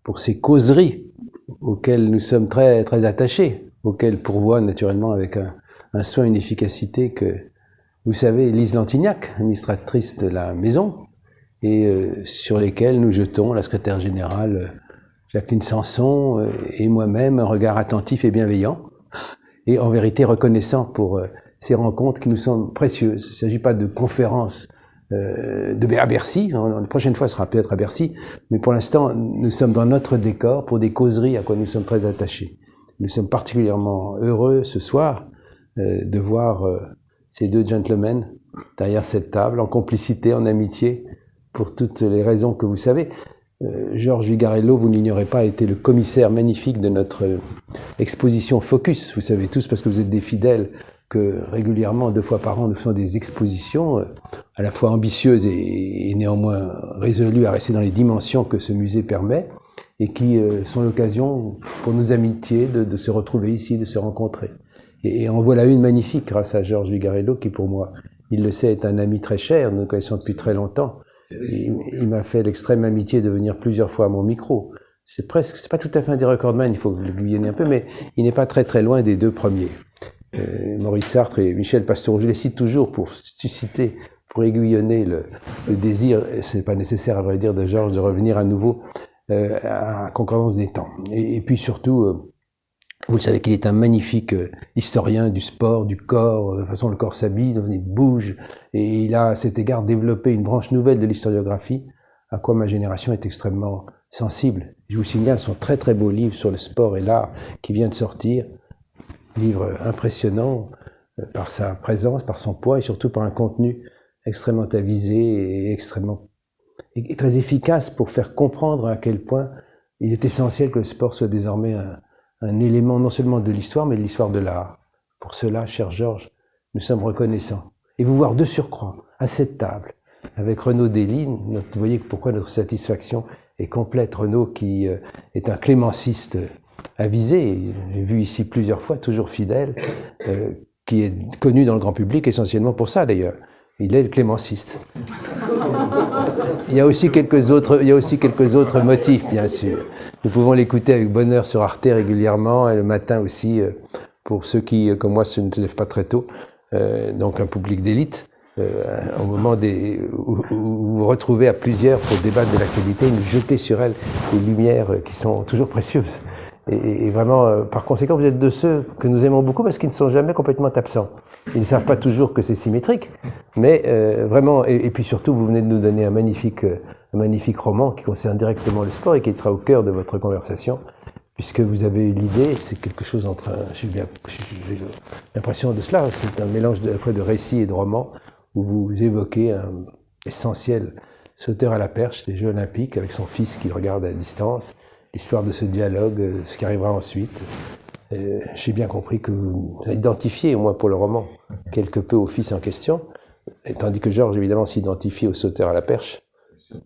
pour ces causeries auxquelles nous sommes très, très attachés, auxquelles pourvoient naturellement avec un soin, une efficacité que, vous savez, Lise Lantignac, administratrice de la maison, et sur lesquelles nous jetons, la secrétaire générale Jacqueline Sanson et moi-même, un regard attentif et bienveillant, et en vérité reconnaissant pour ces rencontres qui nous semblent précieuses. Il ne s'agit pas de conférences à Bercy, la prochaine fois sera peut-être à Bercy, mais pour l'instant, nous sommes dans notre décor pour des causeries à quoi nous sommes très attachés. Nous sommes particulièrement heureux ce soir de voir ces deux gentlemen derrière cette table, en complicité, en amitié, pour toutes les raisons que vous savez. Georges Vigarello, vous l'ignorez pas, a été le commissaire magnifique de notre exposition Focus. Vous savez tous, parce que vous êtes des fidèles, que régulièrement, 2 fois par an, nous faisons des expositions à la fois ambitieuses et néanmoins résolues à rester dans les dimensions que ce musée permet, et qui sont l'occasion pour nos amitiés de se retrouver ici, de se rencontrer. Et en voilà une magnifique grâce à Georges Vigarello, qui pour moi, il le sait, est un ami très cher, nous nous connaissons depuis très longtemps. Il m'a fait l'extrême amitié de venir plusieurs fois à mon micro. C'est pas tout à fait un des recordman, il faut le gouillonner un peu, mais il n'est pas très très loin des 2 premiers. Maurice Sartre et Michel Pastoureau, je les cite toujours pour susciter, pour aiguillonner le désir, c'est pas nécessaire à vrai dire de Georges de revenir à nouveau à la concordance des temps. Et puis surtout, vous le savez qu'il est un magnifique historien du sport, du corps, de toute façon le corps s'habille, il bouge, et il a à cet égard développé une branche nouvelle de l'historiographie, à quoi ma génération est extrêmement sensible. Je vous signale son très très beau livre sur le sport et l'art qui vient de sortir, livre impressionnant par sa présence, par son poids et surtout par un contenu extrêmement avisé et et très efficace pour faire comprendre à quel point il est essentiel que le sport soit désormais un élément non seulement de l'histoire, mais de l'histoire de l'art. Pour cela, cher Georges, nous sommes reconnaissants. Et vous voir de surcroît, à cette table, avec Renaud Dely, vous voyez pourquoi notre satisfaction est complète. Renaud, qui est un clémenciste avisé, j'ai vu ici plusieurs fois, toujours fidèle, qui est connu dans le grand public essentiellement pour ça d'ailleurs. Il est le clémenciste. Il y a aussi quelques autres motifs, bien sûr. Nous pouvons l'écouter avec bonheur sur Arte régulièrement, et le matin aussi, pour ceux qui, comme moi, ne se lèvent pas très tôt, donc un public d'élite, au moment où vous vous retrouvez à plusieurs pour débattre de l'actualité, nous jeter sur elle des lumières qui sont toujours précieuses. Et vraiment, par conséquent, vous êtes de ceux que nous aimons beaucoup parce qu'ils ne sont jamais complètement absents. Ils ne savent pas toujours que c'est symétrique, mais vraiment, et puis surtout, vous venez de nous donner un magnifique roman qui concerne directement le sport et qui sera au cœur de votre conversation, puisque vous avez eu l'idée, c'est quelque chose j'ai l'impression de cela, c'est un mélange à la fois de récit et de roman, où vous évoquez un essentiel sauteur à la perche des Jeux Olympiques avec son fils qui le regarde à distance, l'histoire de ce dialogue, ce qui arrivera ensuite. J'ai bien compris que vous identifiez, au moins pour le roman, quelque peu au fils en question, tandis que Georges, évidemment, s'identifie au sauteur à la perche,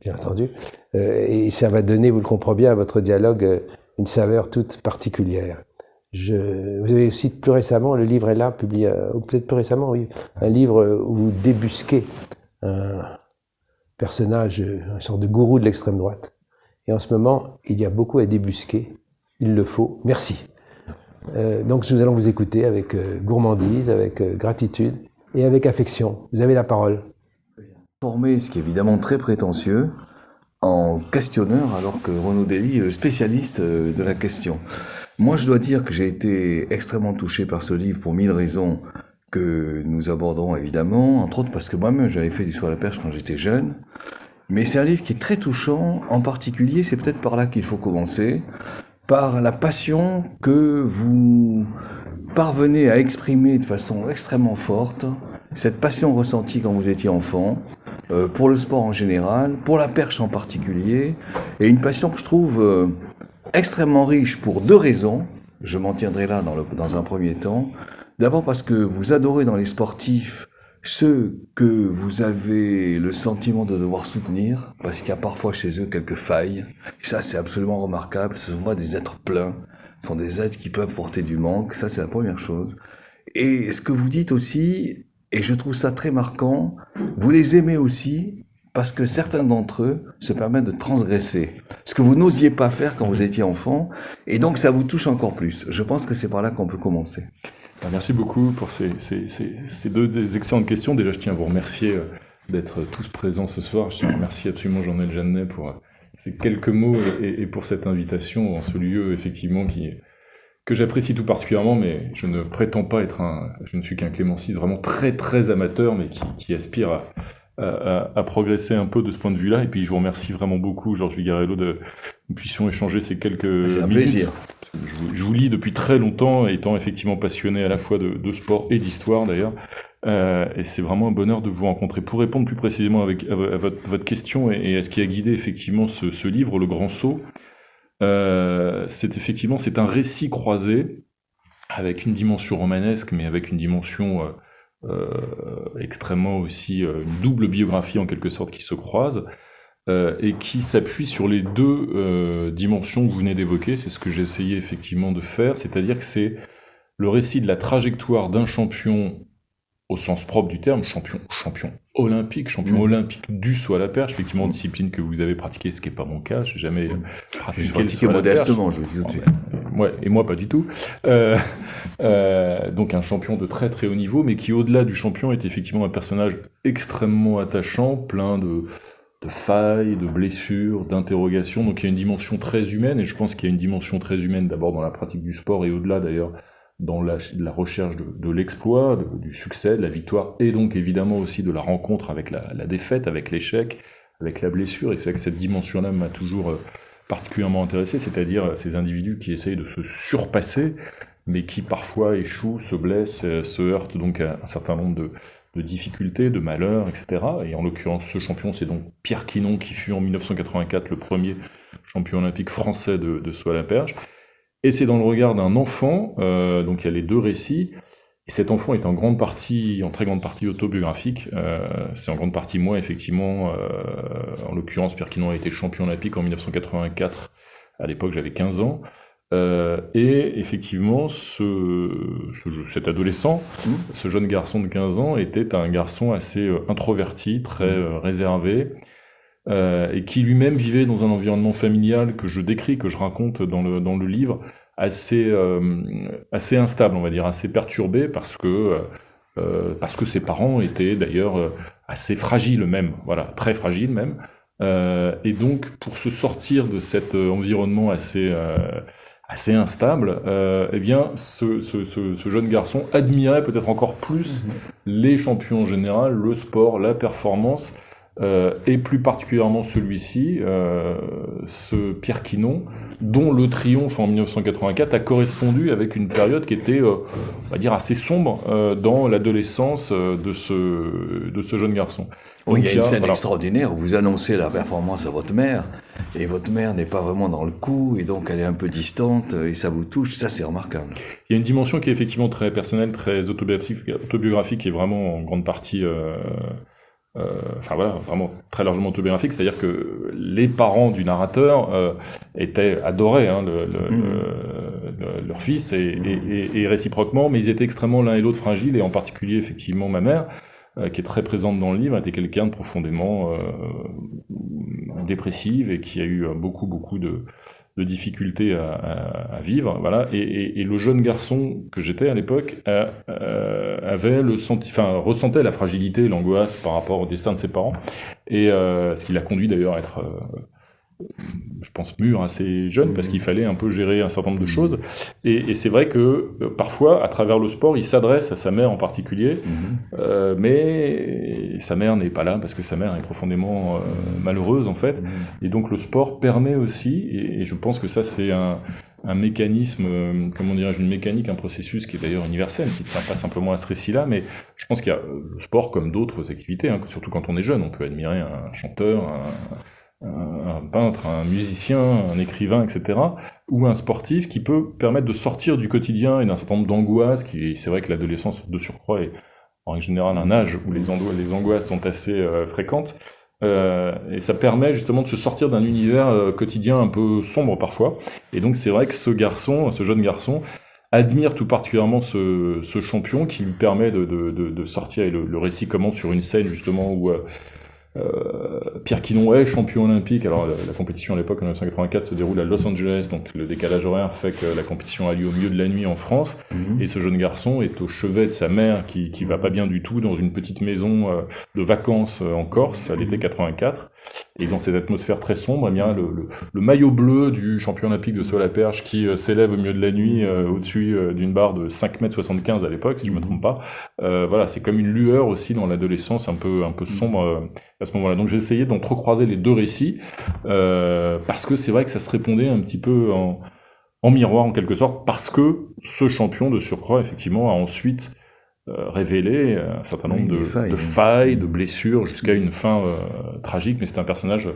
bien entendu. Et ça va donner, vous le comprenez bien, à votre dialogue une saveur toute particulière. Vous avez aussi plus récemment, le livre est là, publié, ou peut-être plus récemment, oui, un livre où vous débusquez un personnage, une sorte de gourou de l'extrême droite. Et en ce moment, il y a beaucoup à débusquer. Il le faut. Merci. Donc nous allons vous écouter avec gourmandise, avec gratitude et avec affection. Vous avez la parole. Formé, ce qui est évidemment très prétentieux, en questionneur, alors que Renaud Dely est le spécialiste de la question. Moi, je dois dire que j'ai été extrêmement touché par ce livre pour 1000 raisons que nous aborderons évidemment, entre autres parce que moi-même j'avais fait du saut à la perche quand j'étais jeune. Mais c'est un livre qui est très touchant, en particulier, c'est peut-être par là qu'il faut commencer, par la passion que vous parvenez à exprimer de façon extrêmement forte, cette passion ressentie quand vous étiez enfant, pour le sport en général, pour la perche en particulier, et une passion que je trouve extrêmement riche pour 2 raisons. Je m'en tiendrai là dans un premier temps. D'abord parce que vous adorez dans les sportifs ceux que vous avez le sentiment de devoir soutenir, parce qu'il y a parfois chez eux quelques failles. Et ça, c'est absolument remarquable. Ce ne sont pas des êtres pleins. Ce sont des êtres qui peuvent porter du manque. Ça, c'est la première chose. Et ce que vous dites aussi, et je trouve ça très marquant, vous les aimez aussi parce que certains d'entre eux se permettent de transgresser ce que vous n'osiez pas faire quand vous étiez enfant, et donc ça vous touche encore plus. Je pense que c'est par là qu'on peut commencer. Merci beaucoup pour ces deux excellentes questions. Déjà, je tiens à vous remercier d'être tous présents ce soir. Je tiens à remercier absolument Jean-Noël Jeannet pour ces quelques mots et pour cette invitation en ce lieu, effectivement, que j'apprécie tout particulièrement, mais je ne prétends pas être je ne suis qu'un clémenciste vraiment très très amateur, mais qui aspire à progresser un peu de ce point de vue-là. Et puis je vous remercie vraiment beaucoup, Georges Vigarello, de nous puissions échanger ces quelques minutes. C'est un plaisir. Je vous lis depuis très longtemps, étant effectivement passionné à la fois de sport et d'histoire d'ailleurs. Et c'est vraiment un bonheur de vous rencontrer. Pour répondre plus précisément à votre question et à ce qui a guidé effectivement ce livre, Le Grand Saut, c'est un récit croisé avec une dimension romanesque, mais avec une dimension extrêmement aussi, une double biographie en quelque sorte qui se croise, et qui s'appuie sur les deux dimensions que vous venez d'évoquer. C'est ce que j'ai essayé effectivement de faire, c'est-à-dire que c'est le récit de la trajectoire d'un champion au sens propre du terme, champion olympique du saut à la perche, effectivement, discipline que vous avez pratiquée, ce qui n'est pas mon cas, j'ai jamais pratiqué le saut à la perche. Modestement, je vous dis tout de suite. Ouais, et moi pas du tout. Donc un champion de très très haut niveau, mais qui au-delà du champion est effectivement un personnage extrêmement attachant, plein de failles, de blessures, d'interrogations. Donc il y a une dimension très humaine, et je pense qu'il y a une dimension très humaine d'abord dans la pratique du sport, et au-delà d'ailleurs dans la recherche de l'exploit, du succès, de la victoire, et donc évidemment aussi de la rencontre avec la défaite, avec l'échec, avec la blessure. Et c'est vrai que cette dimension-là m'a toujours particulièrement intéressé, c'est-à-dire ces individus qui essayent de se surpasser, mais qui parfois échouent, se blessent, se heurtent donc à un certain nombre de difficultés, de malheurs, etc. Et en l'occurrence, ce champion, c'est donc Pierre Quinon, qui fut en 1984 le premier champion olympique français de saut à la perche. Et c'est dans le regard d'un enfant, donc il y a les deux récits, et cet enfant est en très grande partie autobiographique. C'est en grande partie moi, effectivement. En l'occurrence, Pierre Quinon a été champion olympique en 1984. À l'époque, j'avais 15 ans. Et effectivement, cet adolescent, ce jeune garçon de 15 ans, était un garçon assez introverti, très réservé, et qui lui-même vivait dans un environnement familial que je décris, que je raconte dans le livre, assez instable, on va dire, assez perturbé, parce que ses parents étaient d'ailleurs assez fragiles même, voilà, très fragiles même. Et donc, pour se sortir de cet environnement assez instable, eh bien, ce jeune garçon admirait peut-être encore plus les champions en général, le sport, la performance, et plus particulièrement celui-ci, ce Pierre Quinon, dont le triomphe en 1984 a correspondu avec une période qui était, on va dire, assez sombre dans l'adolescence de ce jeune garçon. Oui, il y a une scène extraordinaire où vous annoncez la performance à votre mère, et votre mère n'est pas vraiment dans le coup, et donc elle est un peu distante, et ça vous touche, ça c'est remarquable. Il y a une dimension qui est effectivement très personnelle, très autobiographique, et vraiment en grande partie... vraiment très largement autobiographique, c'est-à-dire que les parents du narrateur adoraient leur fils et réciproquement, mais ils étaient extrêmement l'un et l'autre fragiles, et en particulier effectivement ma mère, qui est très présente dans le livre, était quelqu'un de profondément dépressive et qui a eu beaucoup de difficultés à vivre, voilà. Et le jeune garçon que j'étais à l'époque ressentait la fragilité, l'angoisse par rapport au destin de ses parents, et ce qui l'a conduit d'ailleurs à être, je pense, mûr assez jeune, parce qu'il fallait un peu gérer un certain nombre de choses. Et c'est vrai que parfois, à travers le sport, il s'adresse à sa mère en particulier, mais sa mère n'est pas là, parce que sa mère est profondément malheureuse, en fait. Et donc le sport permet aussi, et je pense que ça c'est un mécanisme, comment dirais-je, une mécanique, un processus qui est d'ailleurs universel, qui ne tient pas simplement à ce récit-là, mais je pense qu'il y a le sport comme d'autres activités, surtout quand on est jeune, on peut admirer un chanteur, un peintre, un musicien, un écrivain, etc., ou un sportif qui peut permettre de sortir du quotidien et d'un certain nombre d'angoisses, c'est vrai que l'adolescence de surcroît est en règle générale un âge où les angoisses sont assez fréquentes, et ça permet justement de se sortir d'un univers quotidien un peu sombre parfois. Et donc c'est vrai que ce jeune garçon, admire tout particulièrement ce champion qui lui permet de sortir, et le récit commence sur une scène justement où Pierre Quinon est champion olympique. Alors la compétition à l'époque en 1984 se déroule à Los Angeles, donc le décalage horaire fait que la compétition a lieu au milieu de la nuit en France. Et ce jeune garçon est au chevet de sa mère qui va pas bien du tout dans une petite maison de vacances en Corse à l'été 84. Et dans cette atmosphère très sombre, eh bien le maillot bleu du champion olympique de saut à la perche qui s'élève au milieu de la nuit au-dessus d'une barre de 5,75 m à l'époque, si je me trompe pas. Voilà, c'est comme une lueur aussi dans l'adolescence un peu sombre à ce moment-là. Donc j'ai essayé d'entrecroiser les deux récits parce que c'est vrai que ça se répondait un petit peu en miroir en quelque sorte, parce que ce champion de surcroît effectivement a ensuite révélé un certain nombre de failles, de blessures, jusqu'à une fin tragique, mais c'est un personnage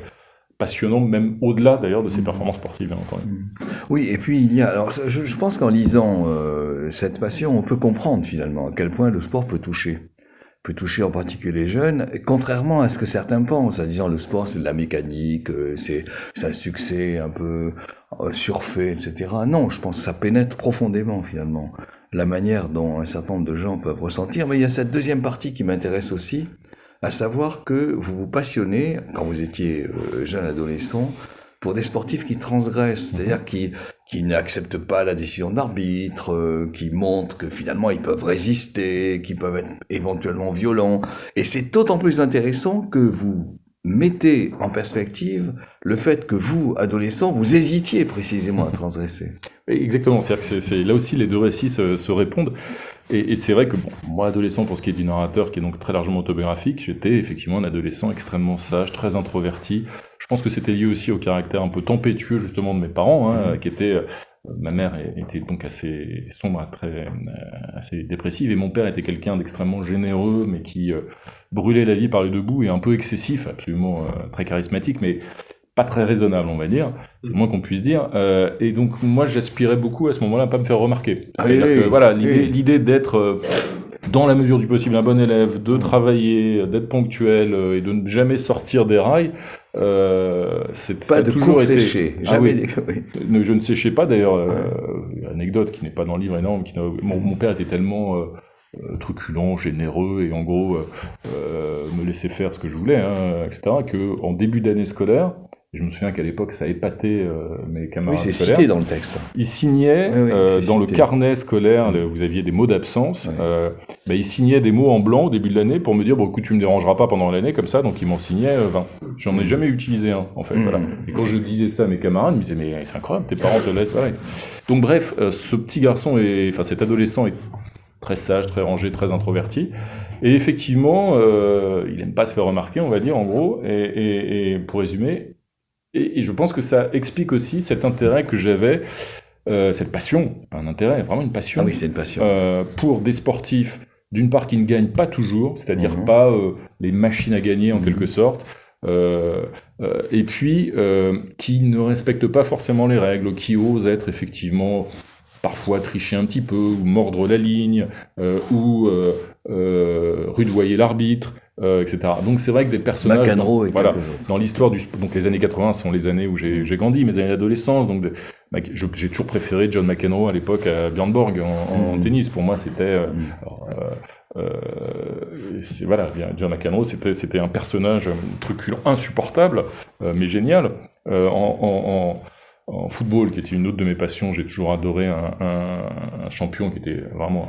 passionnant, même au-delà d'ailleurs de ses performances sportives. Quand même. Oui, et puis il y a... Alors, je pense qu'en lisant cette passion, on peut comprendre finalement à quel point le sport peut toucher en particulier les jeunes, contrairement à ce que certains pensent, en disant le sport c'est de la mécanique, c'est un succès un peu surfait, etc. Non, je pense que ça pénètre profondément finalement la manière dont un certain nombre de gens peuvent ressentir. Mais il y a cette deuxième partie qui m'intéresse aussi, à savoir que vous vous passionnez, quand vous étiez jeune adolescent, pour des sportifs qui transgressent, c'est-à-dire qui n'acceptent pas la décision de l'arbitre, qui montrent que finalement ils peuvent résister, qui peuvent être éventuellement violents. Et c'est d'autant plus intéressant que vous mettez en perspective le fait que vous, adolescents, vous hésitiez précisément à transgresser. Exactement, c'est-à-dire que c'est là aussi les deux récits se répondent. Et c'est vrai que moi, adolescent, pour ce qui est du narrateur, qui est donc très largement autobiographique, j'étais effectivement un adolescent extrêmement sage, très introverti. Je pense que c'était lié aussi au caractère un peu tempétueux justement de mes parents, qui étaient... ma mère était donc assez sombre, assez dépressive, et mon père était quelqu'un d'extrêmement généreux, mais qui brûlait la vie par les deux bouts, et un peu excessif, absolument très charismatique, mais pas très raisonnable, on va dire, c'est le moins qu'on puisse dire. Et donc moi, j'aspirais beaucoup à ce moment-là à pas me faire remarquer. C'est-à-dire que voilà, l'idée d'être dans la mesure du possible un bon élève, de travailler, d'être ponctuel et de ne jamais sortir des rails. C'est pas de cours sécher, jamais. Je ne séchais pas d'ailleurs. Anecdote qui n'est pas dans le livre énorme. Mon père était tellement truculent, généreux et en gros me laissait faire ce que je voulais, etc. Que en début d'année scolaire, je me souviens qu'à l'époque, ça épatait mes camarades scolaires. Oui, c'est cité dans le texte. Ils signaient, dans le carnet scolaire, vous aviez des mots d'absence, ils signaient des mots en blanc au début de l'année pour me dire, bon, écoute, tu me dérangeras pas pendant l'année, comme ça, donc ils m'en signaient 20. J'en ai jamais utilisé un, en fait, voilà. Et quand je disais ça à mes camarades, ils me disaient, mais c'est incroyable, tes parents te laissent, voilà. Donc bref, ce petit garçon, cet adolescent est très sage, très rangé, très introverti. Et effectivement, il aime pas se faire remarquer, on va dire, en gros, et pour résumer, et je pense que ça explique aussi cet intérêt que j'avais, cette passion, un intérêt, vraiment une passion. Ah oui, c'est une passion. Pour des sportifs, d'une part, qui ne gagnent pas toujours, c'est-à-dire pas les machines à gagner en quelque sorte, et puis qui ne respectent pas forcément les règles, qui osent être effectivement parfois tricher un petit peu, ou mordre la ligne, ou rudoyer l'arbitre, etc. Donc c'est vrai que des personnages dans l'histoire du sport, donc les années 80 sont les années où j'ai grandi, mes années d'adolescence, donc j'ai toujours préféré John McEnroe à l'époque à Björn Borg en tennis. Pour moi c'était John McEnroe c'était un personnage truculent, insupportable, mais génial. En football, qui était une autre de mes passions, j'ai toujours adoré un champion qui était vraiment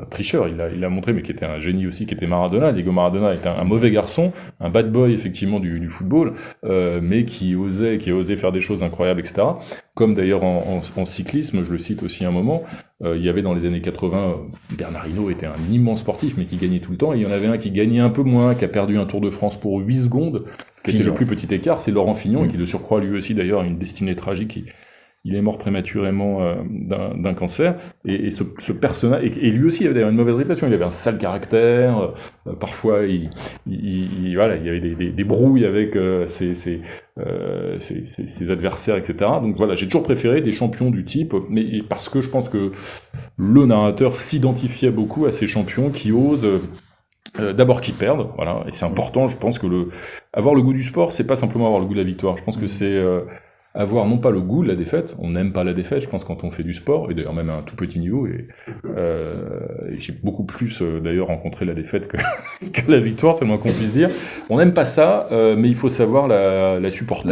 un tricheur, il l'a montré, mais qui était un génie aussi, qui était Maradona. Diego Maradona était un mauvais garçon, un bad boy effectivement du football, mais qui osait faire des choses incroyables, etc. Comme d'ailleurs en cyclisme, je le cite aussi un moment, il y avait dans les années 80, Bernard Hinault était un immense sportif, mais qui gagnait tout le temps, et il y en avait un qui gagnait un peu moins, qui a perdu un Tour de France pour 8 secondes, qui était le plus petit écart, c'est Laurent Fignon, et qui de surcroît lui aussi d'ailleurs a une destinée tragique. Il est mort prématurément d'un cancer, et ce personnage, et lui aussi il avait d'ailleurs une mauvaise réputation, il avait un sale caractère, parfois il y avait des brouilles avec ses adversaires, etc. Donc voilà, j'ai toujours préféré des champions du type, mais parce que je pense que le narrateur s'identifiait beaucoup à ces champions qui osent... d'abord qui perdent, voilà, et c'est important, je pense que avoir le goût du sport, c'est pas simplement avoir le goût de la victoire, je pense que c'est avoir non pas le goût de la défaite, on n'aime pas la défaite, je pense, quand on fait du sport, et d'ailleurs même à un tout petit niveau, et j'ai beaucoup plus d'ailleurs rencontré la défaite que, que la victoire, c'est le moins qu'on puisse dire. On n'aime pas ça, mais il faut savoir la supporter,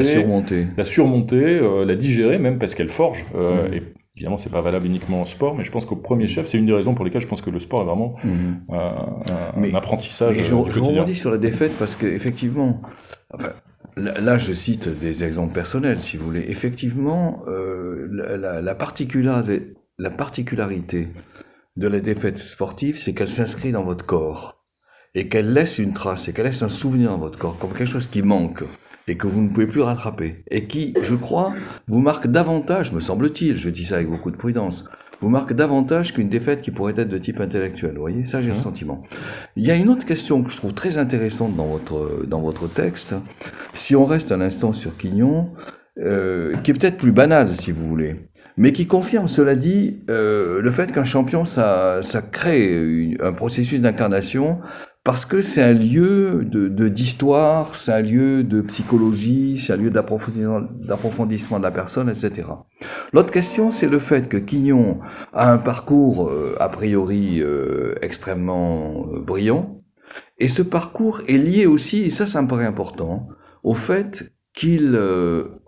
la surmonter, la digérer même parce qu'elle forge. Et évidemment, c'est pas valable uniquement en sport, mais je pense qu'au premier chef, c'est une des raisons pour lesquelles je pense que le sport est vraiment un apprentissage. Mais je rebondis sur la défaite parce qu'effectivement, enfin, là, je cite des exemples personnels, si vous voulez. Effectivement, la particularité de la défaite sportive, c'est qu'elle s'inscrit dans votre corps et qu'elle laisse une trace et qu'elle laisse un souvenir dans votre corps, comme quelque chose qui manque et que vous ne pouvez plus rattraper et qui, je crois, vous marque davantage, me semble-t-il, je dis ça avec beaucoup de prudence, vous marque davantage qu'une défaite qui pourrait être de type intellectuel. Vous voyez, ça j'ai le sentiment. Il y a une autre question que je trouve très intéressante dans votre texte, si on reste un instant sur Quignon, qui est peut-être plus banal si vous voulez, mais qui confirme, cela dit, le fait qu'un champion, ça crée un processus d'incarnation, parce que c'est un lieu d'histoire, c'est un lieu de psychologie, c'est un lieu d'approfondissement de la personne, etc. L'autre question, c'est le fait que Quignon a un parcours a priori extrêmement brillant, et ce parcours est lié aussi, et ça me paraît important, au fait qu'il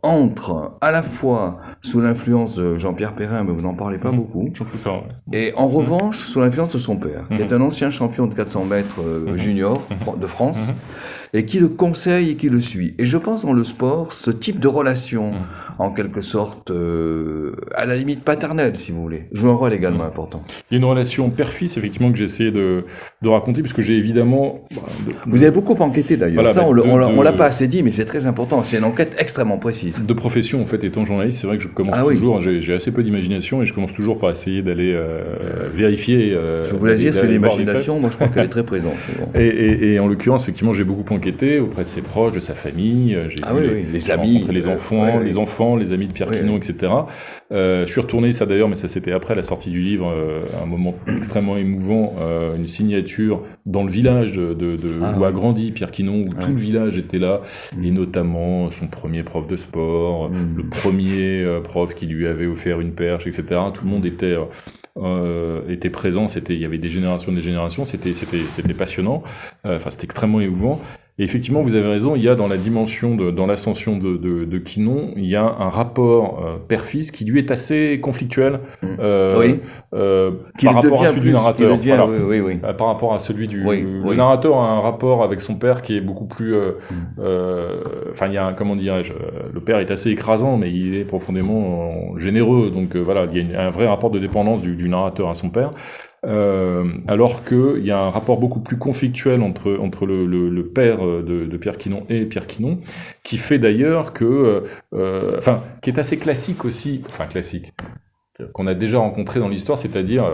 entre à la fois sous l'influence de Jean-Pierre Perrin, mais vous n'en parlez pas beaucoup, et en revanche sous l'influence de son père, qui est un ancien champion de 400 mètres junior de France, et qui le conseille et qui le suit. Et je pense dans le sport, ce type de relation, en quelque sorte, à la limite paternelle, si vous voulez, joue un rôle également important. Il y a une relation père-fils, effectivement, que j'ai essayé de raconter, puisque j'ai évidemment... Vous avez beaucoup enquêté d'ailleurs, voilà, ça on l'a pas assez dit, mais c'est très important, c'est une enquête extrêmement précise. De profession, en fait, étant journaliste, c'est vrai que je commence toujours, j'ai assez peu d'imagination, et je commence toujours par essayer d'aller vérifier... je vous laisse dire, sur l'imagination, moi je crois qu'elle est très présente. Bon. Et en l'occurrence, effectivement, j'ai beaucoup enquêté auprès de ses proches, de sa famille, j'ai les amis, les enfants, les amis de Pierre Quignon, etc. Je suis retourné, ça d'ailleurs, mais ça c'était après la sortie du livre, un moment extrêmement émouvant, une signature dans le village où a grandi Pierre Quignon, où tout le village était là, et notamment son premier prof de sport, le premier prof qui lui avait offert une perche, etc. Tout le monde était présent, il y avait des générations, c'était passionnant, c'était extrêmement émouvant. Et effectivement, vous avez raison, il y a dans la dimension, dans l'ascension de Quignon, il y a un rapport père-fils qui lui est assez conflictuel par rapport à celui du narrateur. Par rapport à celui du... Le narrateur a un rapport avec son père qui est beaucoup plus... il y a comment dirais-je, le père est assez écrasant, mais il est profondément généreux. Donc voilà, il y a un vrai rapport de dépendance du narrateur à son père. Alors qu'il y a un rapport beaucoup plus conflictuel entre le père de Pierre Quignon et Pierre Quignon, qui fait d'ailleurs qui est assez classique aussi, qu'on a déjà rencontré dans l'histoire, c'est-à-dire,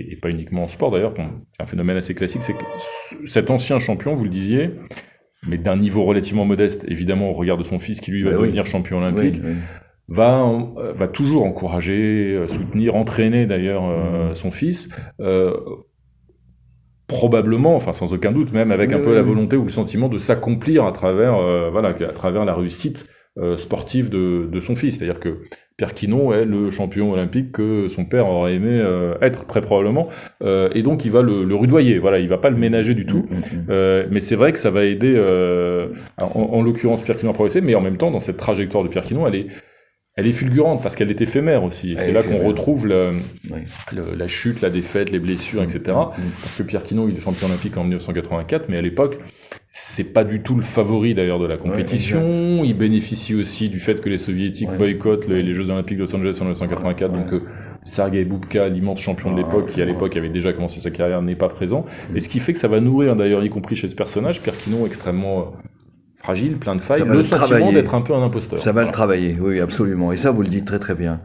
et pas uniquement en sport d'ailleurs, un phénomène assez classique, c'est que cet ancien champion, vous le disiez, mais d'un niveau relativement modeste, évidemment au regard de son fils qui lui va devenir champion olympique, va toujours encourager, soutenir, entraîner d'ailleurs son fils, probablement, sans aucun doute, même avec un peu la volonté ou le sentiment de s'accomplir à travers la réussite sportive de son fils. C'est-à-dire que Pierre Quignon est le champion olympique que son père aurait aimé être très probablement, et donc il va le rudoyer. Voilà, il va pas le ménager du tout, mais c'est vrai que ça va aider. En l'occurrence, Pierre Quignon a progressé, mais en même temps, dans cette trajectoire de Pierre Quignon, elle est fulgurante parce qu'elle est éphémère aussi. C'est là qu'on retrouve la chute, la défaite, les blessures, etc. Parce que Pierre Quignon, il est champion olympique en 1984, mais à l'époque, c'est pas du tout le favori d'ailleurs de la compétition. Il bénéficie aussi du fait que les soviétiques boycottent les Jeux olympiques de Los Angeles en 1984. Donc Sergei Boubka, l'immense champion de l'époque, qui à l'époque avait déjà commencé sa carrière, n'est pas présent. Et ce qui fait que ça va nourrir d'ailleurs, y compris chez ce personnage, Pierre Quignon extrêmement fragile, plein de failles, le sentiment d'être un peu un imposteur. Ça va le travailler, oui, absolument. Et ça, vous le dites très très bien.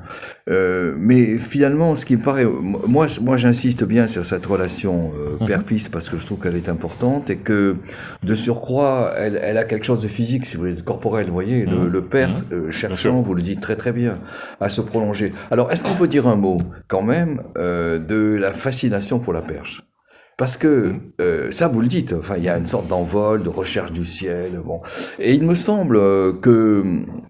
Mais finalement, ce qui me paraît... Moi j'insiste bien sur cette relation père-fils, parce que je trouve qu'elle est importante, et que, de surcroît, elle a quelque chose de physique, si vous voulez, de corporel. Vous voyez, le père cherchant, vous le dites très très bien, à se prolonger. Alors, est-ce qu'on peut dire un mot, quand même, de la fascination pour la perche ? Parce que, ça vous le dites, enfin, il y a une sorte d'envol, de recherche du ciel, bon. Et il me semble que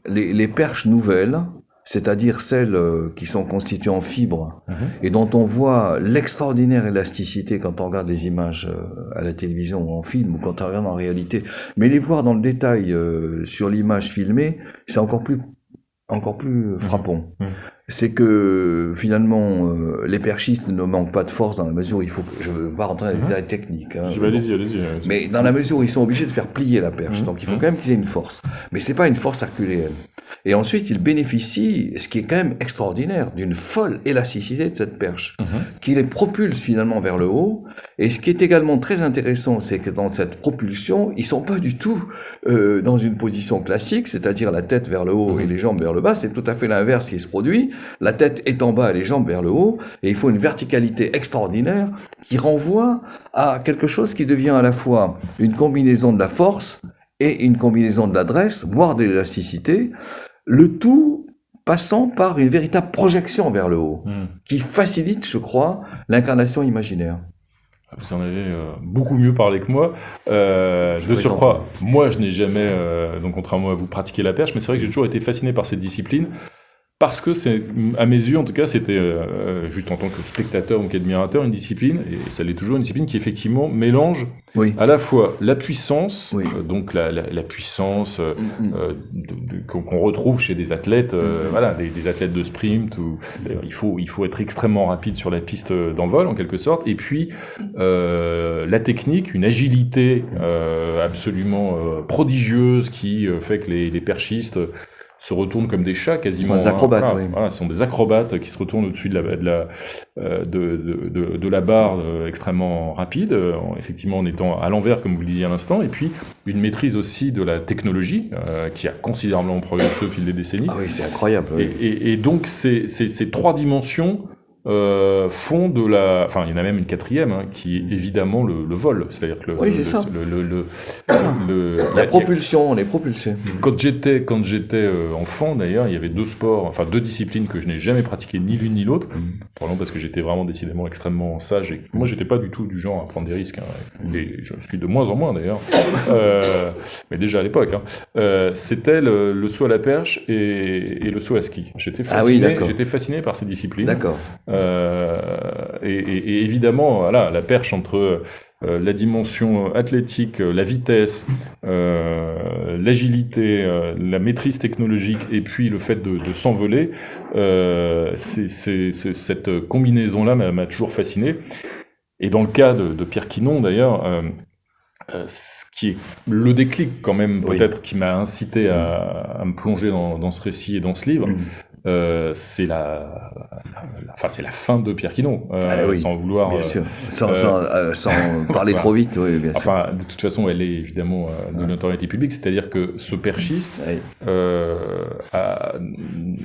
les perches nouvelles, c'est-à-dire celles qui sont constituées en fibres, et dont on voit l'extraordinaire élasticité quand on regarde les images à la télévision ou en film, ou quand on regarde en réalité, mais les voir dans le détail sur l'image filmée, c'est encore plus frappant. C'est que finalement les perchistes ne manquent pas de force dans la mesure où il faut que, je ne veux pas rentrer dans les détails techniques, hein, allez-y. mais dans la mesure où ils sont obligés de faire plier la perche, donc il faut quand même qu'ils aient une force, mais c'est pas une force herculéenne. Et ensuite ils bénéficient, ce qui est quand même extraordinaire, d'une folle élasticité de cette perche, qui les propulse finalement vers le haut. Et ce qui est également très intéressant, c'est que dans cette propulsion, ils sont pas du tout dans une position classique, c'est-à-dire la tête vers le haut et les jambes vers le bas. C'est tout à fait l'inverse qui se produit. La tête est en bas et les jambes vers le haut. Et il faut une verticalité extraordinaire qui renvoie à quelque chose qui devient à la fois une combinaison de la force et une combinaison de l'adresse, voire de l'élasticité. Le tout passant par une véritable projection vers le haut, qui facilite, je crois, l'incarnation imaginaire. Vous en avez beaucoup mieux parlé que moi. De surcroît, moi je n'ai jamais, donc contrairement à vous, pratiqué la perche, mais c'est vrai que j'ai toujours été fasciné par cette discipline, parce que c'est, à mes yeux en tout cas, c'était juste en tant que spectateur ou qu'admirateur, une discipline, et ça l'est toujours, une discipline qui effectivement mélange à la fois la puissance, donc la puissance qu'on retrouve chez des athlètes, voilà, des athlètes de sprint, ou d'ailleurs il faut être extrêmement rapide sur la piste d'envol en quelque sorte, et puis la technique, une agilité absolument prodigieuse qui fait que les perchistes se retournent comme des chats quasiment. Des acrobates, voilà, ce sont des acrobates qui se retournent au-dessus de la barre extrêmement rapide, effectivement en étant à l'envers comme vous le disiez à l'instant, et puis une maîtrise aussi de la technologie qui a considérablement progressé au fil des décennies. Ah oui, c'est incroyable. Oui. Et donc ces trois dimensions font de la... Enfin, il y en a même une quatrième, qui est évidemment le vol. C'est-à-dire que la propulsion, on est propulsé. Quand j'étais enfant, d'ailleurs, il y avait deux disciplines que je n'ai jamais pratiquées, ni l'une ni l'autre, probablement parce que j'étais vraiment décidément extrêmement sage, et moi, j'étais pas du tout du genre à prendre des risques, et je suis de moins en moins, d'ailleurs, mais déjà à l'époque, c'était le saut à la perche et le saut à ski. J'étais fasciné par ces disciplines. D'accord. Et évidemment, voilà, la perche entre la dimension athlétique, la vitesse, l'agilité, la maîtrise technologique, et puis le fait de s'envoler, cette combinaison-là m'a toujours fasciné. Et dans le cas de Pierre Quinon, d'ailleurs, ce qui est le déclic quand même, peut-être, qui m'a incité à me plonger dans ce récit et dans ce livre, c'est la fin de Pierre Quinon, sans vouloir... Bien sûr, sans parler trop vite, oui, bien sûr. Enfin, de toute façon, elle est évidemment de notoriété publique, c'est-à-dire que ce perchiste a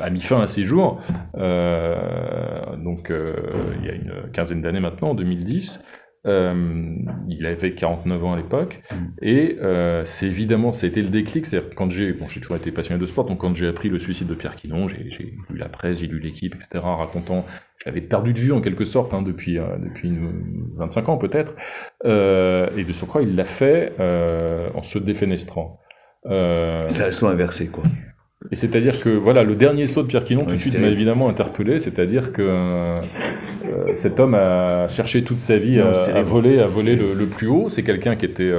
mis fin à ses jours, donc il y a une quinzaine d'années maintenant, en 2010, il avait 49 ans à l'époque, et c'est évidemment, ça a été le déclic, c'est-à-dire que quand j'ai toujours été passionné de sport, donc quand j'ai appris le suicide de Pierre Quinon, j'ai lu la presse, j'ai lu l'équipe, etc., racontant, je l'avais perdu de vue en quelque sorte, depuis 25 ans peut-être, et de surcroît il l'a fait en se défenestrant. C'est le saut inversé, quoi. Et c'est-à-dire que, voilà, le dernier saut de Pierre Quinon, tout de suite, m'a évidemment interpellé, c'est-à-dire que cet homme a cherché toute sa vie à voler le plus haut. C'est quelqu'un qui était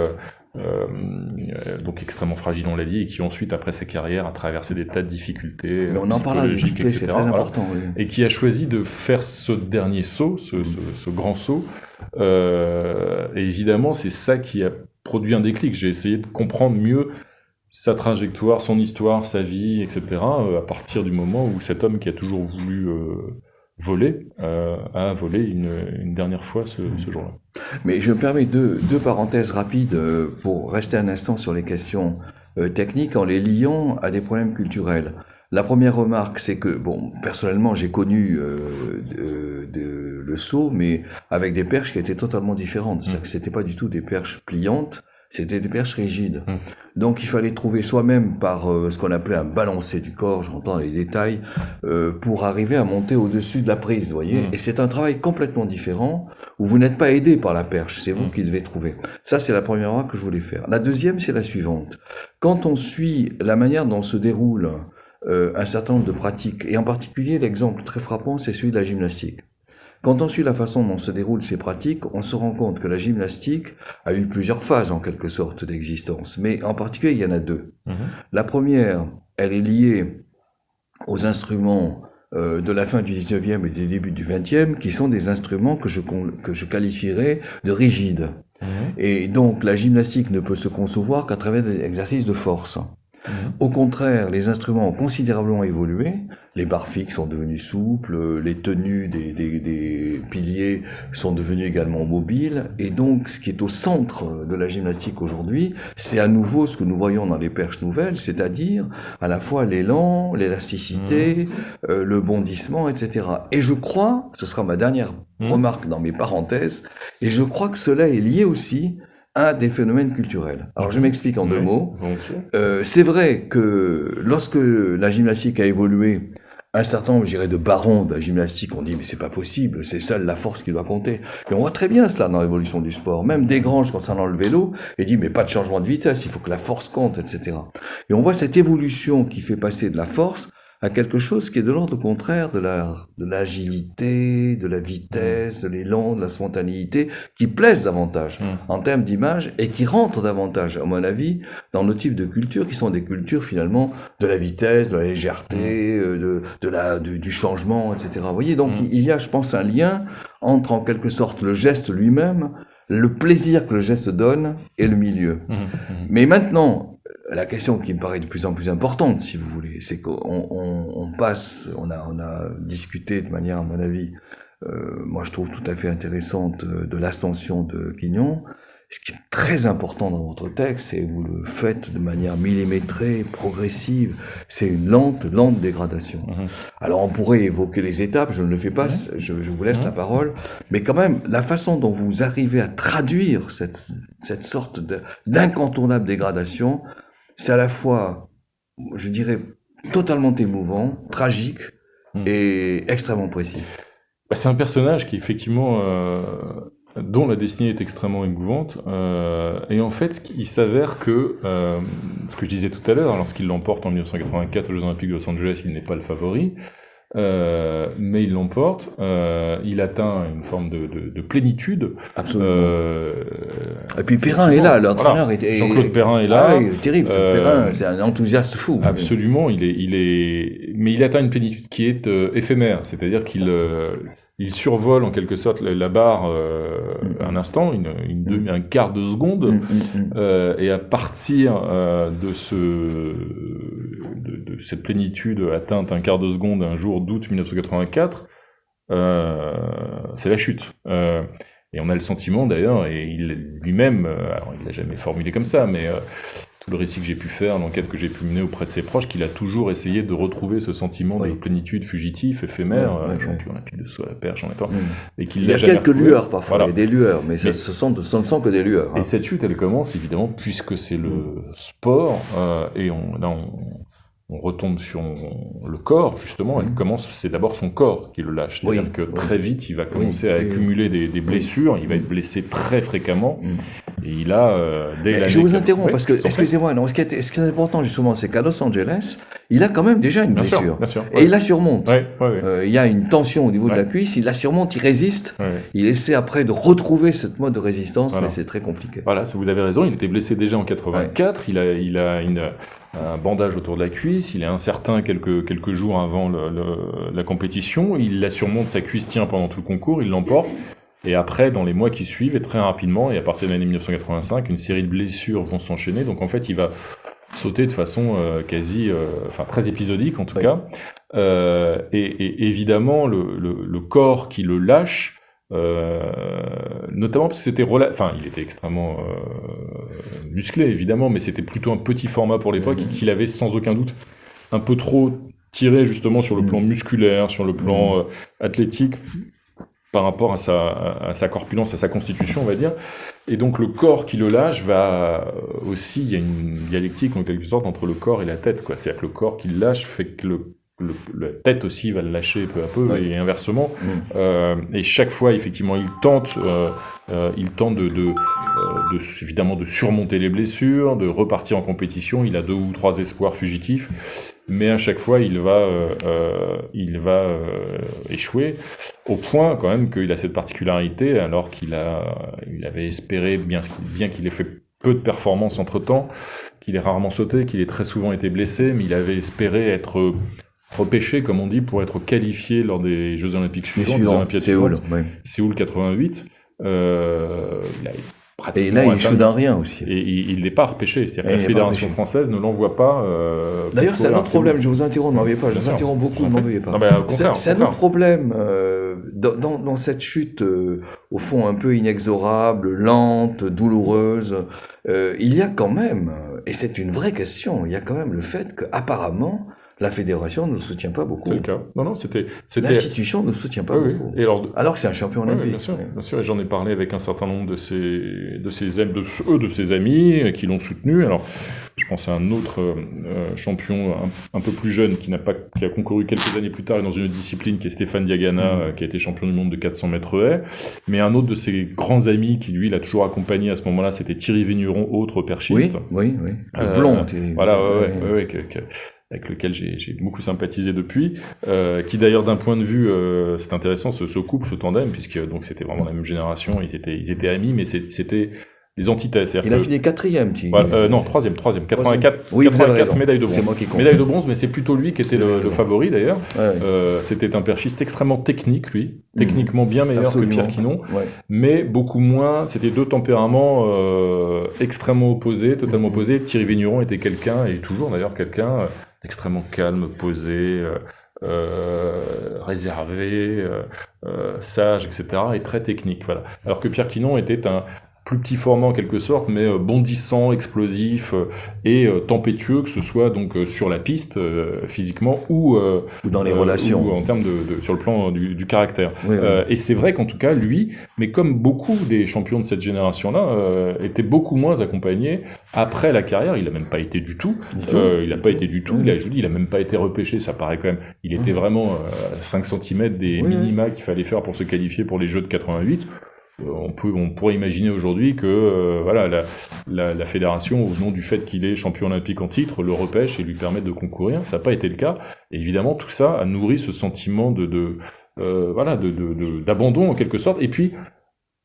donc extrêmement fragile, on l'a dit, et qui ensuite, après sa carrière, a traversé des tas de difficultés on en parle, psychologiques, etc. C'est très important. Oui. Et qui a choisi de faire ce dernier saut, ce grand saut. Et évidemment, c'est ça qui a produit un déclic. J'ai essayé de comprendre mieux sa trajectoire, son histoire, sa vie, etc., à partir du moment où cet homme qui a toujours voulu voler, a volé une dernière fois ce jour-là. Mais je me permets deux parenthèses rapides pour rester un instant sur les questions techniques en les liant à des problèmes culturels. La première remarque, c'est que, bon, personnellement, j'ai connu le saut, mais avec des perches qui étaient totalement différentes. C'est-à-dire que c'était pas du tout des perches pliantes, C'était des perches rigides. Donc il fallait trouver soi-même par ce qu'on appelait un balancé du corps, je rentre dans les détails, pour arriver à monter au-dessus de la prise, vous voyez. Et c'est un travail complètement différent, où vous n'êtes pas aidé par la perche, c'est vous qui devez trouver. Ça, c'est la première remarque que je voulais faire. La deuxième, c'est la suivante. Quand on suit la manière dont se déroule un certain nombre de pratiques, et en particulier l'exemple très frappant, c'est celui de la gymnastique. Quand on suit la façon dont se déroulent ces pratiques, on se rend compte que la gymnastique a eu plusieurs phases en quelque sorte d'existence, mais en particulier il y en a deux. La première, elle est liée aux instruments de la fin du 19e et du début du 20e, qui sont des instruments que je qualifierais de rigides. Et donc la gymnastique ne peut se concevoir qu'à travers des exercices de force. Au contraire, les instruments ont considérablement évolué, les barres fixes sont devenues souples, les tenues des piliers sont devenues également mobiles, et donc ce qui est au centre de la gymnastique aujourd'hui, c'est à nouveau ce que nous voyons dans les perches nouvelles, c'est-à-dire à la fois l'élan, l'élasticité, le bondissement, etc. Et je crois, ce sera ma dernière remarque dans mes parenthèses, et je crois que cela est lié aussi à des phénomènes culturels. Alors je m'explique en deux mots. C'est vrai que lorsque la gymnastique a évolué, un certain nombre, je dirais, de barons de la gymnastique ont dit mais c'est pas possible, c'est seule la force qui doit compter. Et on voit très bien cela dans l'évolution du sport. Même Desgranges, concernant le vélo, il dit mais pas de changement de vitesse, il faut que la force compte, etc. Et on voit cette évolution qui fait passer de la force à quelque chose qui est de l'ordre contraire de l'agilité, de la vitesse, de l'élan, de la spontanéité, qui plaisent davantage en termes d'image et qui rentrent davantage, à mon avis, dans nos types de cultures qui sont des cultures finalement de la vitesse, de la légèreté, du changement, etc. Vous voyez, donc il y a, je pense, un lien entre en quelque sorte le geste lui-même, le plaisir que le geste donne et le milieu. Mais maintenant, la question qui me paraît de plus en plus importante, si vous voulez, c'est qu'on passe, on a discuté de manière, à mon avis, moi je trouve tout à fait intéressante, de l'ascension de Quignon. Ce qui est très important dans votre texte, et vous le faites de manière millimétrée, progressive, c'est une lente dégradation. Alors on pourrait évoquer les étapes, je ne le fais pas, je vous laisse la parole, mais quand même, la façon dont vous arrivez à traduire cette sorte d'incontournable dégradation, c'est à la fois, je dirais, totalement émouvant, tragique et extrêmement précis. C'est un personnage qui, effectivement, dont la destinée est extrêmement émouvante. Et en fait, il s'avère que, ce que je disais tout à l'heure, lorsqu'il l'emporte en 1984 aux Jeux Olympiques de Los Angeles, il n'est pas le favori. Mais il l'emporte, il atteint une forme de plénitude. Absolument. Et puis Perrin est là, l'entraîneur est... Jean-Claude Perrin est là. Ah oui, terrible. Perrin, c'est un enthousiaste fou. Absolument, mais il atteint une plénitude qui est éphémère, c'est-à-dire qu'il survole en quelque sorte la barre un instant, un quart de seconde, et à partir de cette plénitude atteinte un quart de seconde un jour d'août 1984, c'est la chute. Et on a le sentiment d'ailleurs, et il lui-même, alors il l'a jamais formulé comme ça, mais tout le récit que j'ai pu faire, l'enquête que j'ai pu mener auprès de ses proches, qu'il a toujours essayé de retrouver ce sentiment de plénitude fugitif, éphémère, champion olympique de saut à la perche, et qu'il il y a quelques lueurs parfois, il y a des lueurs, mais ce ne sont que des lueurs. Et cette chute, elle commence évidemment, puisque c'est le sport, et on retombe sur le corps, justement, c'est d'abord son corps qui le lâche. C'est-à-dire que très vite, il va commencer à accumuler des blessures, il va être blessé très fréquemment, et il a, dès l'année... Je vous interromps, parce que, excusez-moi, non, ce qui est important, justement, c'est qu'à Los Angeles, il a quand même déjà une blessure. Bien sûr, et il la surmonte. Ouais. Il y a une tension au niveau de la cuisse, il la surmonte, il résiste, il essaie après de retrouver cette mode de résistance, mais c'est très compliqué. Voilà, vous avez raison, il était blessé déjà en 84, il a un bandage autour de la cuisse, il est incertain quelques jours avant la compétition, il la surmonte, sa cuisse tient pendant tout le concours, il l'emporte, et après, dans les mois qui suivent, et très rapidement, et à partir de l'année 1985, une série de blessures vont s'enchaîner, donc en fait, il va sauter de façon très épisodique en tout cas, et évidemment, le corps qui le lâche, notamment parce que c'était il était extrêmement musclé évidemment, mais c'était plutôt un petit format pour l'époque, qu'il avait sans aucun doute un peu trop tiré justement sur le plan musculaire, sur le plan athlétique, par rapport à sa corpulence, à sa constitution, on va dire. Et donc le corps qui le lâche va aussi, il y a une dialectique en quelque sorte entre le corps et la tête, quoi. C'est-à-dire que le corps qui le lâche fait que la tête aussi va le lâcher peu à peu, ouais. Et inversement. Et chaque fois, effectivement, il tente évidemment de surmonter les blessures, de repartir en compétition. Il a 2 ou 3 espoirs fugitifs, mais à chaque fois, il va échouer, au point quand même qu'il a cette particularité, alors il avait espéré, bien qu'il ait fait peu de performances entre-temps, qu'il ait rarement sauté, qu'il ait très souvent été blessé, mais il avait espéré être repêché, comme on dit, pour être qualifié lors des Jeux Olympiques suivants, des Olympiades suivantes, Séoul 88. Et là, il échoue d'un rien aussi. Et il n'est pas repêché. C'est-à-dire que la Fédération française ne l'envoie pas. D'ailleurs, c'est un autre problème. Je vous interromps, ne m'en veuillez pas. Je vous interromps beaucoup, ne m'en veuillez pas. C'est un autre problème. Dans cette chute, au fond, un peu inexorable, lente, douloureuse, il y a quand même, et c'est une vraie question, il y a quand même le fait qu'apparemment, la fédération ne le soutient pas beaucoup. C'est le cas. Non, c'était... L'institution ne le soutient pas beaucoup. Et alors que c'est un champion olympique. Bien sûr. Et j'en ai parlé avec un certain nombre de ses amis qui l'ont soutenu. Alors, je pense à un autre champion un peu plus jeune qui a concouru quelques années plus tard dans une autre discipline, qui est Stéphane Diagana, qui a été champion du monde de 400 mètres haies. Mais un autre de ses grands amis qui, lui, l'a toujours accompagné à ce moment-là, c'était Thierry Vigneron, autre perchiste. Oui. Blond. Voilà, avec lequel j'ai beaucoup sympathisé depuis, qui d'ailleurs d'un point de vue, c'est intéressant ce couple, ce tandem, puisque donc c'était vraiment la même génération, ils étaient amis, mais c'était les antithèses. Il a fini 4e, non, 3e, 84 médailles de bronze. Médaille de bronze, mais c'est plutôt lui qui était le favori d'ailleurs. C'était un perchiste extrêmement technique, lui, techniquement bien meilleur que Pierre Quinon, mais beaucoup moins, c'était 2 tempéraments extrêmement opposés, totalement opposés. Thierry Vigneron était quelqu'un, et toujours d'ailleurs quelqu'un extrêmement calme, posé, réservé, sage, etc., et très technique. Voilà. Alors que Pierre Quinon était un plus petit format en quelque sorte, mais bondissant, explosif et tempétueux, que ce soit donc sur la piste physiquement ou dans les relations, ou en termes sur le plan du caractère. Et c'est vrai qu'en tout cas lui, mais comme beaucoup des champions de cette génération-là, était beaucoup moins accompagné après la carrière. Il a même pas été du tout. Il a pas été du tout. Il a même pas été repêché. Ça paraît quand même. Il était vraiment à 5 cm des minima qu'il fallait faire pour se qualifier pour les Jeux de 88. On pourrait imaginer aujourd'hui que la fédération, au nom du fait qu'il est champion olympique en titre, le repêche et lui permet de concourir. Ça n'a pas été le cas. Et évidemment, tout ça a nourri ce sentiment d'abandon en quelque sorte. Et puis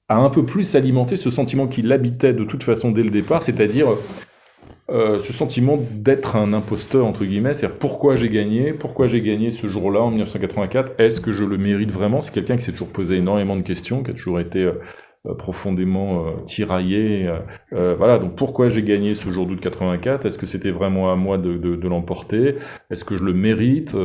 a un peu plus alimenté ce sentiment qui l'habitait de toute façon dès le départ, c'est-à-dire ce sentiment d'être un imposteur, entre guillemets, c'est-à-dire pourquoi j'ai gagné ce jour-là en 1984, est-ce que je le mérite vraiment? C'est quelqu'un qui s'est toujours posé énormément de questions, qui a toujours été profondément tiraillé, donc pourquoi j'ai gagné ce jour d'août 84, est-ce que c'était vraiment à moi de l'emporter, est-ce que je le mérite,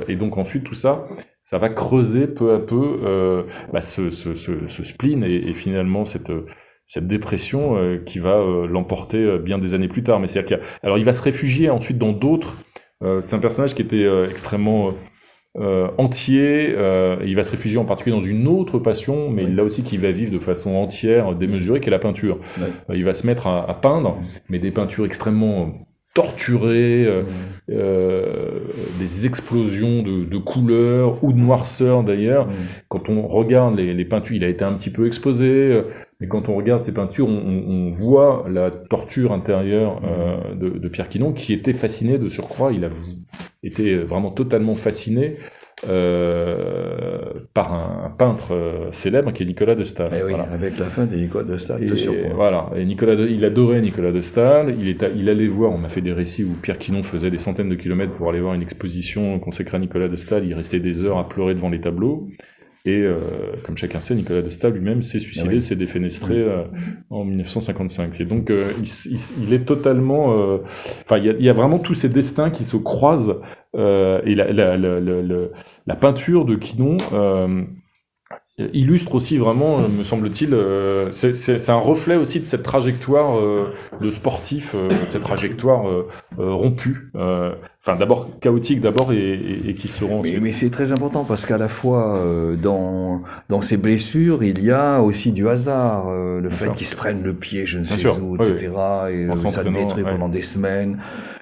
et donc ensuite tout ça va creuser peu à peu ce spleen et finalement cette dépression qui va l'emporter bien des années plus tard. Mais c'est-à-dire alors il va se réfugier ensuite dans d'autres. C'est un personnage qui était extrêmement entier. Il va se réfugier en particulier dans une autre passion, mais là aussi qui va vivre de façon entière, démesurée, qui est la peinture. Il va se mettre à peindre, mais des peintures extrêmement torturées, des explosions de couleurs ou de noirceur d'ailleurs. Quand on regarde les peintures, il a été un petit peu exposé, mais quand on regarde ces peintures, on voit la torture intérieure de Pierre Quinon, qui était fasciné de surcroît. Il a été vraiment totalement fasciné par un peintre célèbre qui est Nicolas de Staël. Avec la fin de Nicolas de Staël, de surcroît. Voilà, et il adorait Nicolas de Staël. Il allait voir, on m'a fait des récits où Pierre Quinon faisait des centaines de kilomètres pour aller voir une exposition consacrée à Nicolas de Staël. Il restait des heures à pleurer devant les tableaux. Et comme chacun sait, Nicolas de Staël lui-même s'est suicidé, s'est défenestré en 1955. Et donc il est totalement... il y a vraiment tous ces destins qui se croisent. Et la peinture de Quinon illustre aussi vraiment, me semble-t-il, c'est un reflet aussi de cette trajectoire de sportif, cette trajectoire rompue. enfin d'abord chaotiques d'abord et qui seront ensuite. Mais c'est très important parce qu'à la fois dans ces blessures, il y a aussi du hasard, le fait qu'ils se prennent le pied, je ne sais où, etc. Et ça détruit pendant des semaines.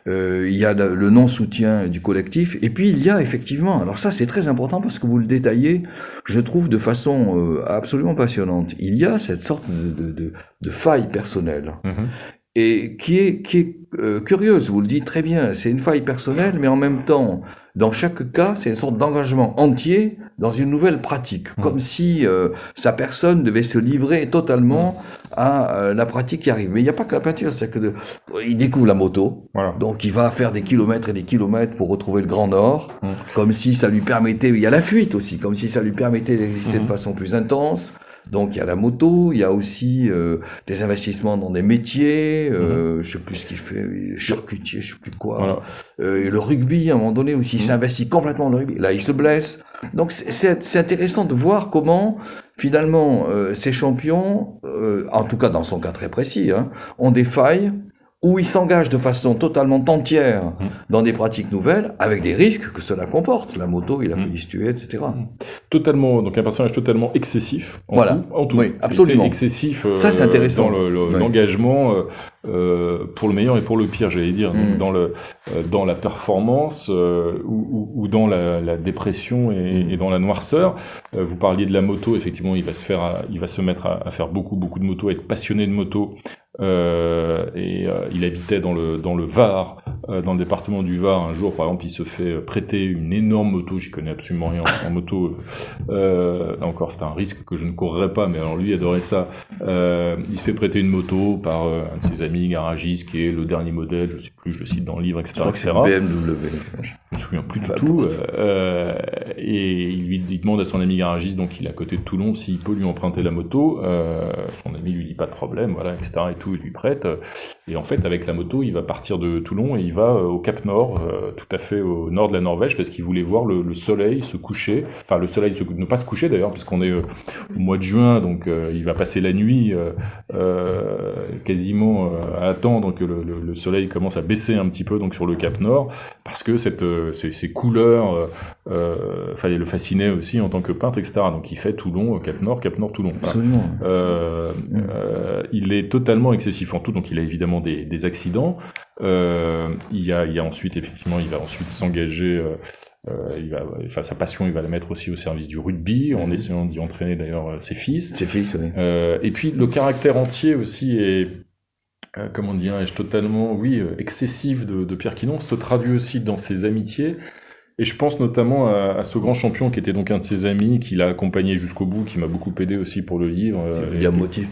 Il y a le non-soutien du collectif. Et puis il y a effectivement, alors ça c'est très important parce que vous le détaillez, je trouve de façon absolument passionnante. Il y a cette sorte de faille personnelle. Et qui est curieuse, vous le dites très bien, c'est une faille personnelle, mais en même temps, dans chaque cas, c'est une sorte d'engagement entier dans une nouvelle pratique, comme si sa personne devait se livrer totalement à la pratique qui arrive. Mais il n'y a pas que la peinture, c'est que il découvre la moto, donc il va faire des kilomètres et des kilomètres pour retrouver le Grand Nord, comme si ça lui permettait, il y a la fuite aussi, comme si ça lui permettait d'exister de façon plus intense. Donc il y a la moto, il y a aussi des investissements dans des métiers, je sais plus ce qu'il fait, charcutier, je sais plus quoi. Et le rugby, à un moment donné aussi, il s'investit complètement dans le rugby. Là, il se blesse. Donc c'est intéressant de voir comment finalement ces champions, en tout cas dans son cas très précis, ont des failles où ils s'engagent de façon totalement entière dans des pratiques nouvelles, avec des risques que cela comporte. La moto, il a failli se tuer, etc. Totalement, donc un personnage totalement excessif. En tout. Oui, absolument. C'est excessif. Ça, c'est intéressant. Dans l'engagement, pour le meilleur et pour le pire, j'allais dire. Donc dans la performance ou dans la dépression et dans la noirceur. Vous parliez de la moto, effectivement, il va se mettre à faire beaucoup de moto, à être passionné de moto. Il habitait dans le Var, dans le département du Var. Un jour, par exemple, il se fait prêter une énorme moto. J'y connais absolument rien en moto. Encore, c'était un risque que je ne courrais pas, mais alors lui, il adorait ça. Il se fait prêter une moto par un de ses amis garagistes, qui est le dernier modèle, je sais plus, je le cite dans le livre, etc. Je crois que c'est BMW. Je me souviens plus du tout. Et il demande à son ami garagiste, donc il est à côté de Toulon, s'il peut lui emprunter la moto. Son ami lui dit pas de problème, voilà, etc. et tout, il lui prête. Et en fait, avec la moto, il va partir de Toulon et il va au Cap Nord, tout à fait au nord de la Norvège, parce qu'il voulait voir le soleil se coucher. Enfin, le soleil ne pas se coucher d'ailleurs, puisqu'on est au mois de juin, donc il va passer la nuit quasiment à attendre que le soleil commence à baisser un petit peu donc sur le Cap Nord, parce que ces couleurs le fascinaient aussi en tant que peintre, etc. Donc il fait Toulon, Cap Nord, Toulon. Absolument. Il est totalement excessif en tout, donc il a évidemment des accidents. Il y a ensuite, effectivement, il va ensuite s'engager. Sa passion, il va la mettre aussi au service du rugby, en essayant d'y entraîner d'ailleurs ses fils. Oui. Et puis le caractère entier aussi est, comment dirais-je, totalement, excessif de Pierre Quinon, se traduit aussi dans ses amitiés. Et je pense notamment à ce grand champion qui était donc un de ses amis, qui l'a accompagné jusqu'au bout, qui m'a beaucoup aidé aussi pour le livre. William Moty.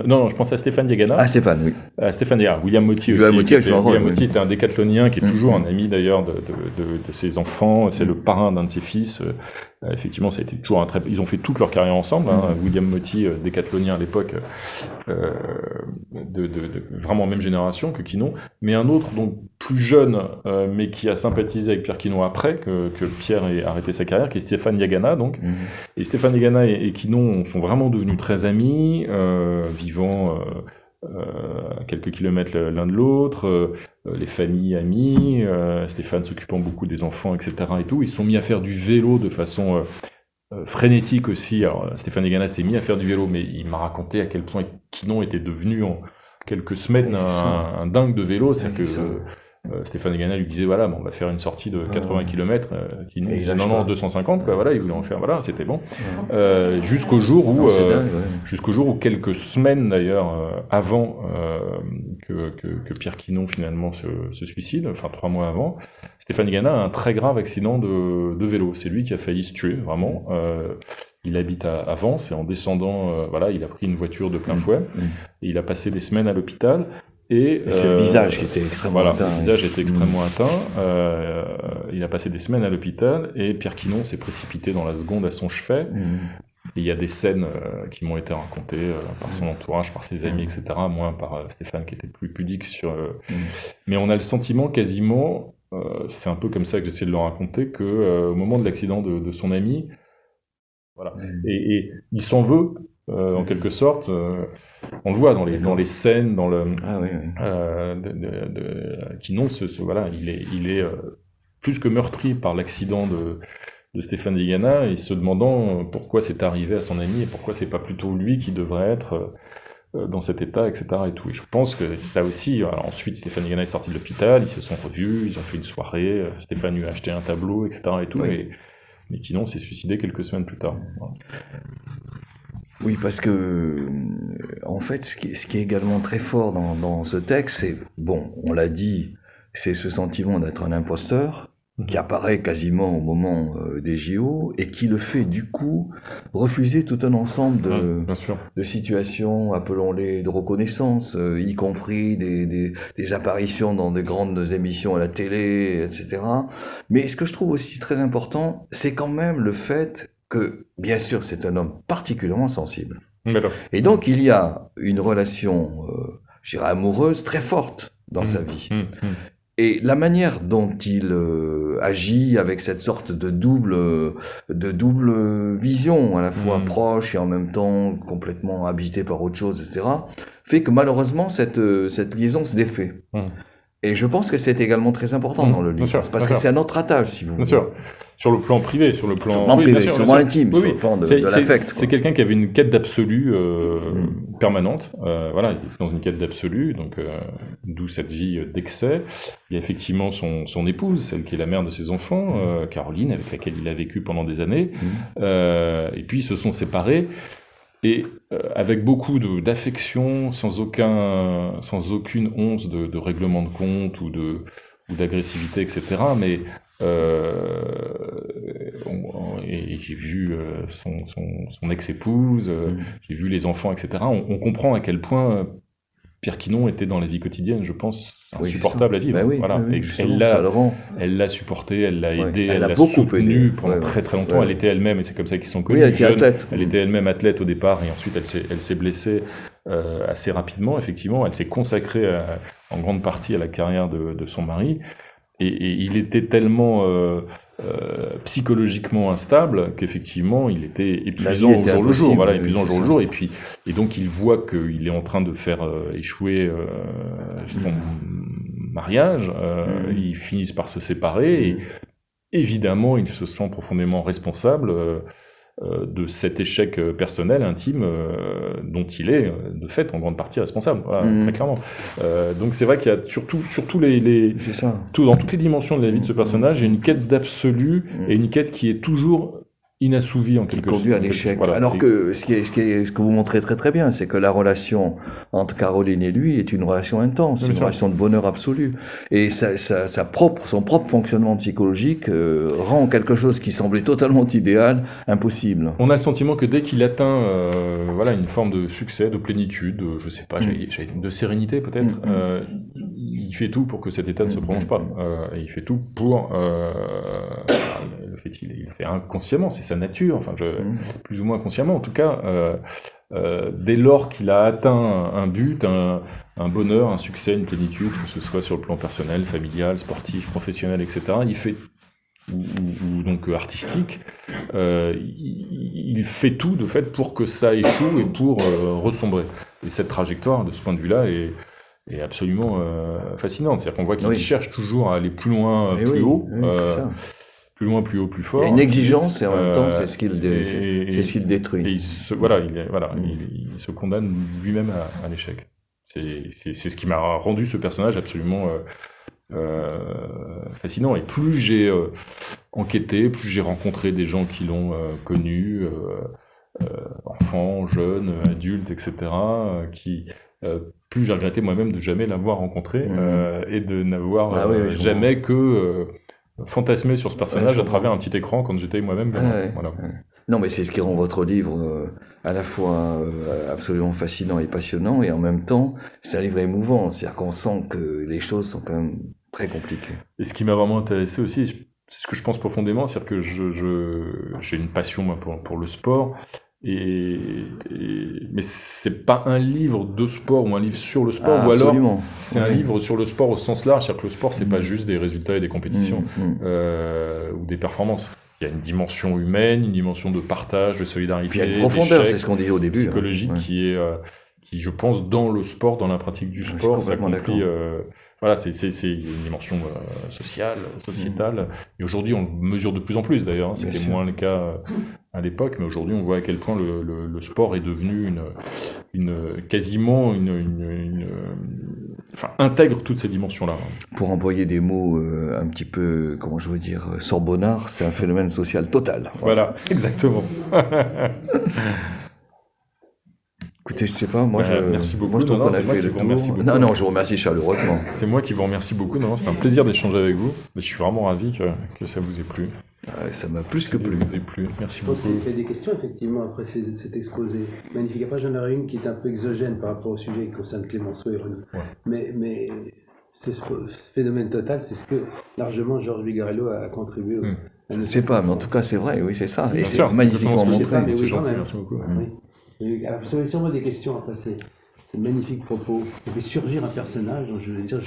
Non, je pense à Stéphane Diagana. Ah, Stéphane, oui. Stéphane Diagana. William Moty aussi. William Moty était un décathlonien qui est toujours un ami d'ailleurs de ses enfants. C'est le parrain d'un de ses fils. Effectivement, ça a été toujours ils ont fait toute leur carrière ensemble. William Moty, décathlonien à l'époque, de vraiment même génération que Quinon. Mais un autre, donc plus jeune, mais qui a sympathisé avec Pierre Quinon après que Pierre ait arrêté sa carrière, qui est Stéphane Diagana, donc. Et Stéphane Diagana et Quinon sont vraiment devenus très amis, vivant à quelques kilomètres l'un de l'autre, les familles amies, Stéphane s'occupant beaucoup des enfants, etc. et tout. Ils se sont mis à faire du vélo de façon frénétique aussi. Alors Stéphane Diagana s'est mis à faire du vélo, mais il m'a raconté à quel point Quinon était devenu en quelques semaines un dingue de vélo. C'est-à-dire que Stéphane Diagana lui disait voilà, on va faire une sortie de 80 km, Quinon disait non, 250, quoi, voilà, il voulait en faire, voilà, c'était bon. Jusqu'au jour où quelques semaines d'ailleurs avant que Pierre Quinon finalement se suicide, enfin 3 mois avant, Stéphane Diagana a un très grave accident de vélo. C'est lui qui a failli se tuer, vraiment. Il habite à Vence et en descendant, il a pris une voiture de plein fouet et il a passé des semaines à l'hôpital. Et c'est le visage qui était extrêmement atteint. Le visage était extrêmement atteint. Il a passé des semaines à l'hôpital et Pierre Quinon s'est précipité dans la seconde à son chevet. Et il y a des scènes qui m'ont été racontées par son entourage, par ses amis, etc. Moins par Stéphane qui était plus pudique sur. Mais on a le sentiment quasiment, c'est un peu comme ça que j'essaie de le raconter, que au moment de l'accident de son ami, voilà, et il s'en veut. En quelque sorte, on le voit dans les scènes, dans le Quinon, il est plus que meurtri par l'accident de Stéphane Digana, et se demandant pourquoi c'est arrivé à son ami et pourquoi c'est pas plutôt lui qui devrait être dans cet état, etc. Et tout. Et je pense que ça aussi. Alors ensuite, Stéphane Digana est sorti de l'hôpital, ils se sont revus, ils ont fait une soirée. Stéphane lui a acheté un tableau, etc. Et tout. Oui. Mais Quinon s'est suicidé quelques semaines plus tard. Voilà. Oui, parce que, en fait, ce qui est également très fort dans ce texte, c'est, bon, on l'a dit, c'est ce sentiment d'être un imposteur, qui apparaît quasiment au moment des JO, et qui le fait, du coup, refuser tout un ensemble Bien sûr. de situations, appelons-les de reconnaissance, y compris des apparitions dans des grandes émissions à la télé, etc. Mais ce que je trouve aussi très important, c'est quand même le fait que, bien sûr, c'est un homme particulièrement sensible. Alors. Et donc, il y a une relation, je dirais, amoureuse très forte dans sa vie. Et la manière dont il agit avec cette sorte de double vision, à la fois proche et en même temps complètement habité par autre chose, etc., fait que malheureusement, cette liaison se défait. Et je pense que c'est également très important dans le livre, sûr, parce que c'est un autre attache, si vous voulez. Bien sûr. Sur le plan privé, sur le plan privé, sur le plan intime, oui, sur le plan de l'affect. C'est quelqu'un qui avait une quête d'absolu permanente. Voilà, il était dans une quête d'absolu, donc d'où cette vie d'excès. Il y a effectivement son épouse, celle qui est la mère de ses enfants, Caroline, avec laquelle il a vécu pendant des années. Et puis ils se sont séparés. Et avec beaucoup d'affection, sans aucune once de règlement de compte ou d'agressivité, etc. Mais et j'ai vu son ex-épouse, j'ai vu les enfants, etc. On comprend à quel point Pierre Quinon était dans la vie quotidienne, je pense, insupportable à vivre. Ben oui, voilà. Oui, et elle l'a supporté, elle l'a aidé, elle l'a beaucoup soutenu aidé. pendant très très longtemps. Elle était elle-même, et c'est comme ça qu'ils sont connus. Oui, elle était athlète. Elle était elle-même athlète au départ, et ensuite elle s'est blessée assez rapidement. Effectivement, elle s'est consacrée en grande partie à la carrière de son mari. Et il était tellement psychologiquement instable qu'effectivement il était épuisant au jour le jour. Voilà, épuisant au jour le jour. Et donc il voit qu'il est en train de faire échouer son mariage. Ils finissent par se séparer. Et évidemment, il se sent profondément responsable de cet échec personnel, intime, dont il est, de fait, en grande partie responsable, voilà, très clairement. Donc c'est vrai qu'il y a surtout dans toutes les dimensions de la vie de ce personnage, il y a une quête d'absolu, et une quête qui est toujours inassouvie en quelque sorte. Conduit à l'échec. Voilà. Alors que ce que vous montrez très très bien, c'est que la relation entre Caroline et lui est une relation intense, une relation de bonheur absolu. Et son propre fonctionnement psychologique rend quelque chose qui semblait totalement idéal impossible. On a le sentiment que dès qu'il atteint une forme de succès, de plénitude, je sais pas, de sérénité peut-être, il fait tout pour que cet état ne se prolonge pas. Et il fait tout pour le fait qu'il le fait inconsciemment, c'est sa nature, plus ou moins consciemment en tout cas. Dès lors qu'il a atteint un but, un bonheur, un succès, une plénitude, que ce soit sur le plan personnel, familial, sportif, professionnel, etc., il fait ou donc artistique, il fait tout de fait pour que ça échoue et pour ressombrer. Et cette trajectoire, de ce point de vue-là, est absolument fascinante. C'est-à-dire qu'on voit qu'il cherche toujours à aller plus loin, plus haut. C'est ça. Plus loin, plus haut, plus fort. Il y a une exigence et en même temps, c'est ce qu'il détruit. Et il se condamne lui-même à l'échec. C'est ce qui m'a rendu ce personnage absolument fascinant. Et plus j'ai enquêté, plus j'ai rencontré des gens qui l'ont connu, enfants, jeunes, adultes, etc., plus j'ai regretté moi-même de jamais l'avoir rencontré et de n'avoir jamais que fantasmé sur ce personnage à travers un petit écran quand j'étais moi-même gamin. Voilà. Non, mais c'est ce qui rend votre livre à la fois absolument fascinant et passionnant, et en même temps, c'est un livre émouvant. C'est-à-dire qu'on sent que les choses sont quand même très compliquées. Et ce qui m'a vraiment intéressé aussi, c'est ce que je pense profondément, c'est-à-dire que j'ai une passion moi, pour le sport, mais c'est pas un livre de sport ou un livre sur le sport, ou alors c'est un livre sur le sport au sens large, c'est-à-dire que le sport c'est pas juste des résultats et des compétitions ou des performances. Il y a une dimension humaine, une dimension de partage, de solidarité, puis il y a une profondeur, c'est ce qu'on disait au début, psychologique qui je pense dans le sport, dans la pratique du sport, s'accomplit voilà, c'est une dimension sociale, sociétale. Et aujourd'hui, on le mesure de plus en plus d'ailleurs. Hein, c'était moins le cas à l'époque, mais aujourd'hui, on voit à quel point le sport est devenu quasiment enfin, intègre toutes ces dimensions-là. Pour employer des mots un petit peu, comment je veux dire, sorbonnards, c'est un phénomène social total. Voilà, exactement. Écoutez, je sais pas, merci beaucoup. Moi, je trouve qu'on a fait le tour. Non, je vous remercie chaleureusement. C'est moi qui vous remercie beaucoup. Non, c'est un plaisir d'échanger avec vous. Je suis vraiment ravi que ça vous ait plu. Ça m'a plus que plu. Merci beaucoup. Je pense beaucoup. qu'il y a des questions, effectivement, après cet exposé. Magnifique. Après, j'en aurais une qui est un peu exogène par rapport au sujet qui concerne Clémenceau et Renaud. Ouais. Mais ce phénomène total, c'est ce que largement Georges Vigarello a contribué. Je ne sais pas, mais en tout cas, c'est vrai, oui, c'est ça. Et c'est magnifiquement montré. C'est gentil, merci beaucoup. Oui. Alors, vous avez sûrement des questions après ces magnifiques propos. Il fait surgir un personnage dont je veux dire,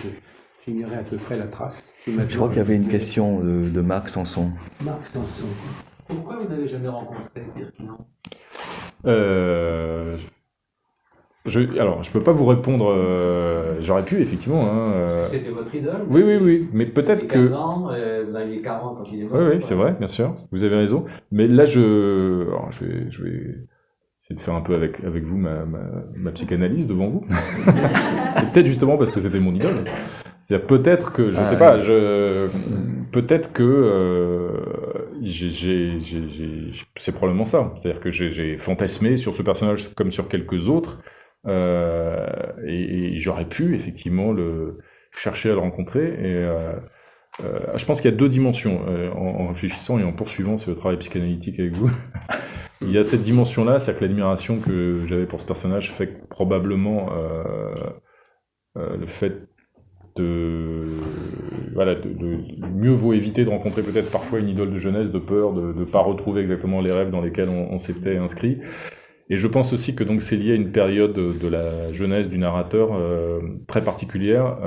j'ignorais à peu près la trace. Je crois qu'il y avait une question de Marc Sanson. Marc Sanson. Pourquoi vous n'avez jamais rencontré Pierre Quinon ? Alors, je peux pas vous répondre. J'aurais pu, effectivement. C'était votre idole ? Oui. Mais peut-être que. 15 ans, vous aviez 40 quand il est mort. Oui, c'est vrai, bien sûr. Vous avez raison. Mais là, je vais essayer de faire un peu avec vous ma psychanalyse devant vous. C'est peut-être justement parce que c'était mon idole. C'est-à-dire peut-être que, je sais pas, peut-être que c'est probablement ça. C'est-à-dire que j'ai fantasmé sur ce personnage comme sur quelques autres, et j'aurais pu effectivement chercher à le rencontrer. Et je pense qu'il y a deux dimensions en réfléchissant et en poursuivant ce travail psychanalytique avec vous. Il y a cette dimension-là, c'est-à-dire que l'admiration que j'avais pour ce personnage fait que probablement le fait de mieux vaut éviter de rencontrer peut-être parfois une idole de jeunesse, de peur de ne pas retrouver exactement les rêves dans lesquels on s'était inscrit. Et je pense aussi que donc c'est lié à une période de la jeunesse du narrateur très particulière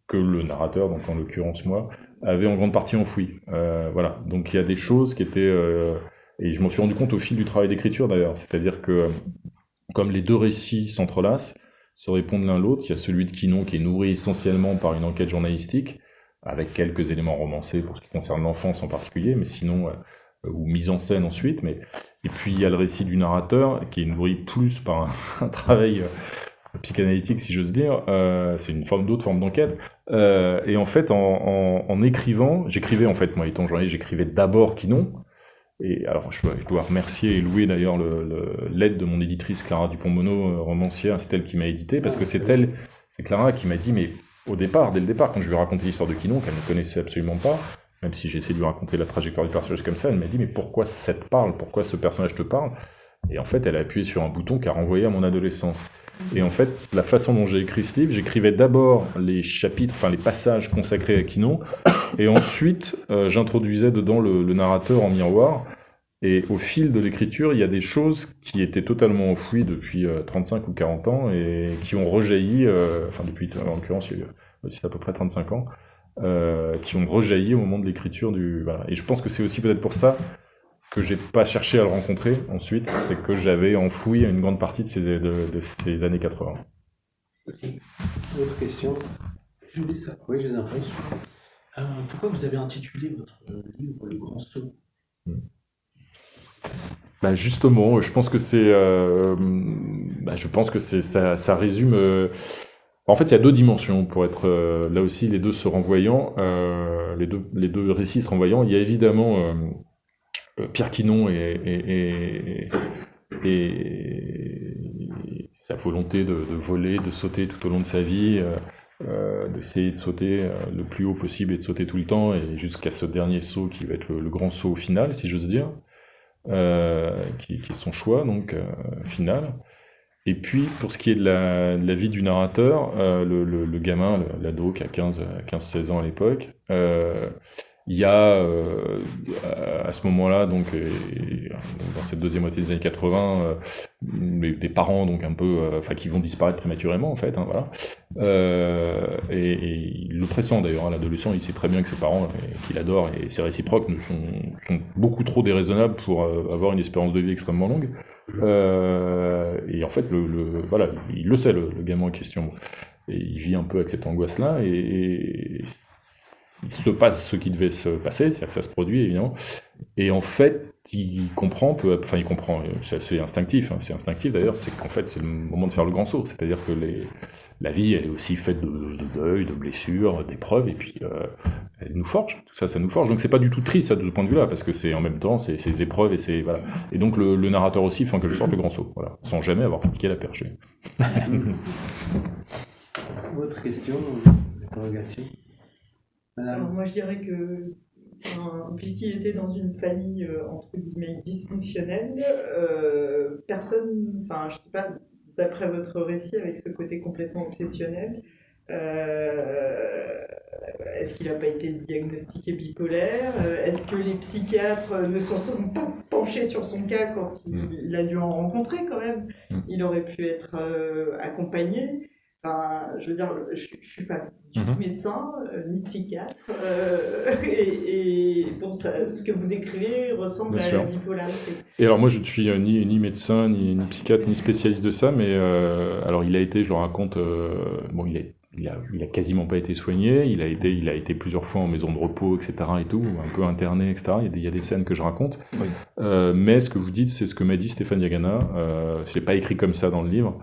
que le narrateur, donc en l'occurrence moi, avait en grande partie enfoui. Voilà. Donc il y a des choses qui étaient et je m'en suis rendu compte au fil du travail d'écriture d'ailleurs, c'est-à-dire que comme les deux récits s'entrelacent, se répondent l'un l'autre, il y a celui de Quinon qui est nourri essentiellement par une enquête journalistique, avec quelques éléments romancés pour ce qui concerne l'enfance en particulier, mais sinon, ou mise en scène ensuite, et puis il y a le récit du narrateur qui est nourri plus par un travail psychanalytique, si j'ose dire, c'est une d'autre forme d'enquête, et en fait, en écrivant, j'écrivais en fait, moi étant journaliste, j'écrivais d'abord Quinon. Et alors, je dois remercier et louer d'ailleurs l'aide de mon éditrice Clara Dupont-Mono, romancière, c'est elle qui m'a édité, parce que c'est Clara qui m'a dit, mais dès le départ, quand je lui ai raconté l'histoire de Quinon, qu'elle ne connaissait absolument pas, même si j'ai essayé de lui raconter la trajectoire du personnage comme ça, elle m'a dit, mais pourquoi ça te parle ? Pourquoi ce personnage te parle ? Et en fait, elle a appuyé sur un bouton qui a renvoyé à mon adolescence. Et en fait, la façon dont j'ai écrit ce livre, j'écrivais d'abord les chapitres, enfin les passages consacrés à Quinon, et ensuite j'introduisais dedans le narrateur en miroir, et au fil de l'écriture, il y a des choses qui étaient totalement enfouies depuis 35 ou 40 ans, et qui ont rejailli, enfin depuis, en l'occurrence, il y a aussi à peu près 35 ans, qui ont rejailli au moment de l'écriture voilà. Et je pense que c'est aussi peut-être pour ça que j'ai pas cherché à le rencontrer ensuite, c'est que j'avais enfoui une grande partie de ces années 80. Autre question ? Je vous dis ça. Oui, je vous en prie. Pourquoi vous avez intitulé votre livre Le Grand Saut ? Justement, je pense que ça résume. En fait, il y a deux dimensions pour être là aussi, les deux se renvoyant, les deux récits se renvoyant. Il y a évidemment Pierre Quinon et sa volonté de voler, de sauter tout au long de sa vie, d'essayer de sauter le plus haut possible et de sauter tout le temps, et jusqu'à ce dernier saut qui va être le grand saut final, si j'ose dire, qui est son choix donc final. Et puis pour ce qui est de la vie du narrateur, le gamin, l'ado qui a 15-16 ans à l'époque, il y a à ce moment-là, donc dans cette deuxième moitié des années 80, des parents donc un peu, qui vont disparaître prématurément en fait, voilà. Et le pressent d'ailleurs, l'adolescent, il sait très bien que ses parents, qu'il adore, et c'est réciproque, sont beaucoup trop déraisonnables pour avoir une espérance de vie extrêmement longue. Et en fait, voilà, il le sait, le gamin en question. il vit un peu avec cette angoisse-là, et il se passe ce qui devait se passer, c'est-à-dire que ça se produit, évidemment. Et en fait, il comprend, il comprend, c'est instinctif, hein, c'est instinctif d'ailleurs, c'est qu'en fait, c'est le moment de faire le grand saut. C'est-à-dire que la vie, elle est aussi faite de deuil, de blessures, d'épreuves, et puis elle nous forge, tout ça, ça nous forge. Donc c'est pas du tout triste, ça, de ce point de vue-là, parce que c'est en même temps, c'est ces épreuves, et c'est, voilà. Et donc le narrateur aussi fait en quelque sorte le grand saut, voilà, sans jamais avoir pratiqué la perche. Autre question, interrogation. Alors, moi, je dirais que, puisqu'il était dans une famille, entre guillemets, dysfonctionnelle, personne, enfin, je sais pas, d'après votre récit, avec ce côté complètement obsessionnel, est-ce qu'il n'a pas été diagnostiqué bipolaire? Est-ce que les psychiatres ne s'en sont pas penchés sur son cas quand il a dû en rencontrer quand même? Il aurait pu être accompagné. Enfin, je veux dire, je suis pas du tout médecin, ni psychiatre, et bon, ce que vous décrivez ressemble Bien à sûr. la bipolarité. Et alors moi je ne suis ni médecin, ni psychiatre, ni spécialiste de ça, mais alors il a été, je le raconte, bon il a quasiment pas été soigné, il a été plusieurs fois en maison de repos, etc. et tout, un peu interné, etc. Il y a des scènes que je raconte. Oui. Mais ce que vous dites, c'est ce que m'a dit Stéphane Diagana. Je l'ai pas écrit comme ça dans le livre,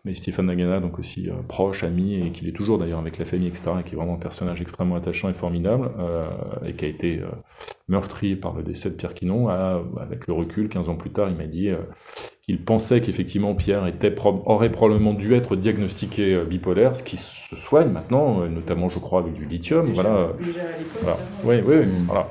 mais Stéphane Diagana, donc aussi proche, ami, et qu'il est toujours d'ailleurs avec la famille, etc., et qui est vraiment un personnage extrêmement attachant et formidable, et qui a été meurtri par le décès de Pierre Quinon. Avec le recul, 15 ans plus tard, il m'a dit qu'il pensait qu'effectivement Pierre aurait probablement dû être diagnostiqué bipolaire, ce qui se soigne maintenant, notamment je crois avec du lithium. Déjà, Voilà. déjà à l'époque. Voilà. vraiment. Oui, voilà.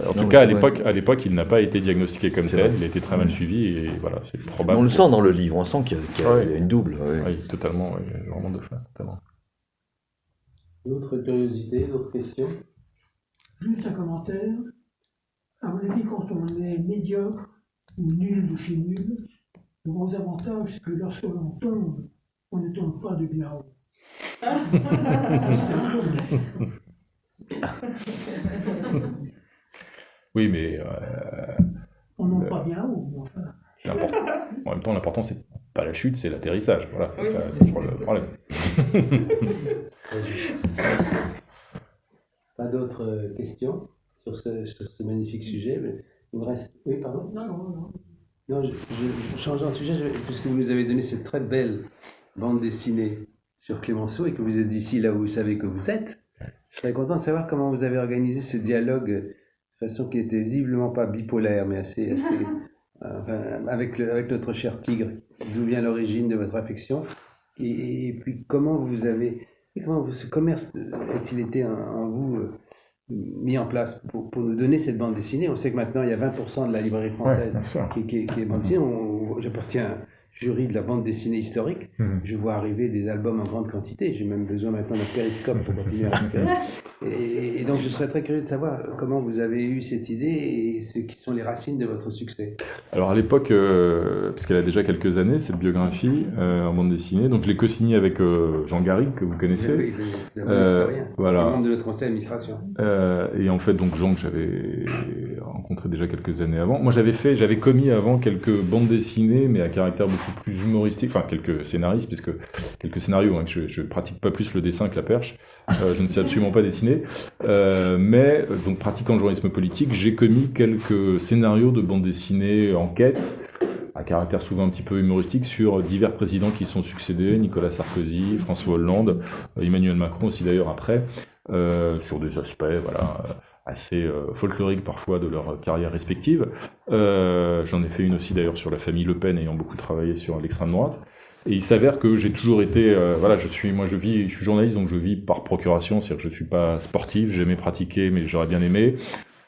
En tout Non, cas, c'est à l'époque, il n'a pas été diagnostiqué comme C'est tel, vrai. il a été très mal suivi, et voilà, c'est probable. On le sent dans le livre, on sent qu'il y a, Ouais. il y a une double. Ouais. Oui, totalement, oui, vraiment de face, totalement. D'autres curiosités, d'autres questions? Juste un commentaire. À mon avis, quand on est médiocre ou nul de chez nul, le gros avantage, c'est que lorsque l'on tombe, on ne tombe pas de bien haut. Oui, mais On n'en pas bien haut, mais enfin. en même temps, l'important, c'est pas la chute, c'est l'atterrissage. Voilà, c'est Oui, ça c'est toujours le exactement. problème. Très juste. Pas d'autres questions sur ce magnifique sujet, mais il me reste... Oui, pardon? Non. Non, je changeant de sujet, puisque vous nous avez donné cette très belle bande dessinée sur Clémenceau et que vous êtes ici là où vous savez que vous êtes, je serais content de savoir comment vous avez organisé ce dialogue de façon qui n'était visiblement pas bipolaire, mais assez avec notre cher Tigre. D'où vient l'origine de votre affection et puis comment ce commerce a-t-il été en vous mis en place pour nous donner cette bande dessinée? On sait que maintenant il y a 20% de la librairie française bien sûr. qui est bande dessinée. J'appartiens à jury de la bande dessinée historique. Je vois arriver des albums en grande quantité. J'ai même besoin maintenant d'un périscope pour continuer à respirer. Et donc je serais très curieux de savoir comment vous avez eu cette idée et ce qui sont les racines de votre succès. Alors à l'époque, parce qu'elle a déjà quelques années, cette biographie en bande dessinée, donc je l'ai co-signée avec Jean Garrigue, que vous connaissez. Oui, le historien, voilà. le membre de notre conseil d'administration. Et en fait, donc Jean que j'avais rencontré déjà quelques années avant. Moi, j'avais commis avant quelques bandes dessinées, mais à caractère beaucoup plus humoristique, enfin quelques scénaristes, puisque quelques scénarios, hein, que je pratique pas plus le dessin que la perche. Je ne sais absolument pas dessiner, mais donc pratiquant le journalisme politique, j'ai commis quelques scénarios de bandes dessinées enquête, à caractère souvent un petit peu humoristique, sur divers présidents qui sont succédés, Nicolas Sarkozy, François Hollande, Emmanuel Macron aussi d'ailleurs après, sur des aspects assez folkloriques parfois de leur carrière respective. J'en ai fait une aussi d'ailleurs sur la famille Le Pen, ayant beaucoup travaillé sur l'extrême droite. Et il s'avère que j'ai toujours été, je suis journaliste, donc je vis par procuration, c'est-à-dire que je suis pas sportif, j'ai jamais pratiqué, mais j'aurais bien aimé.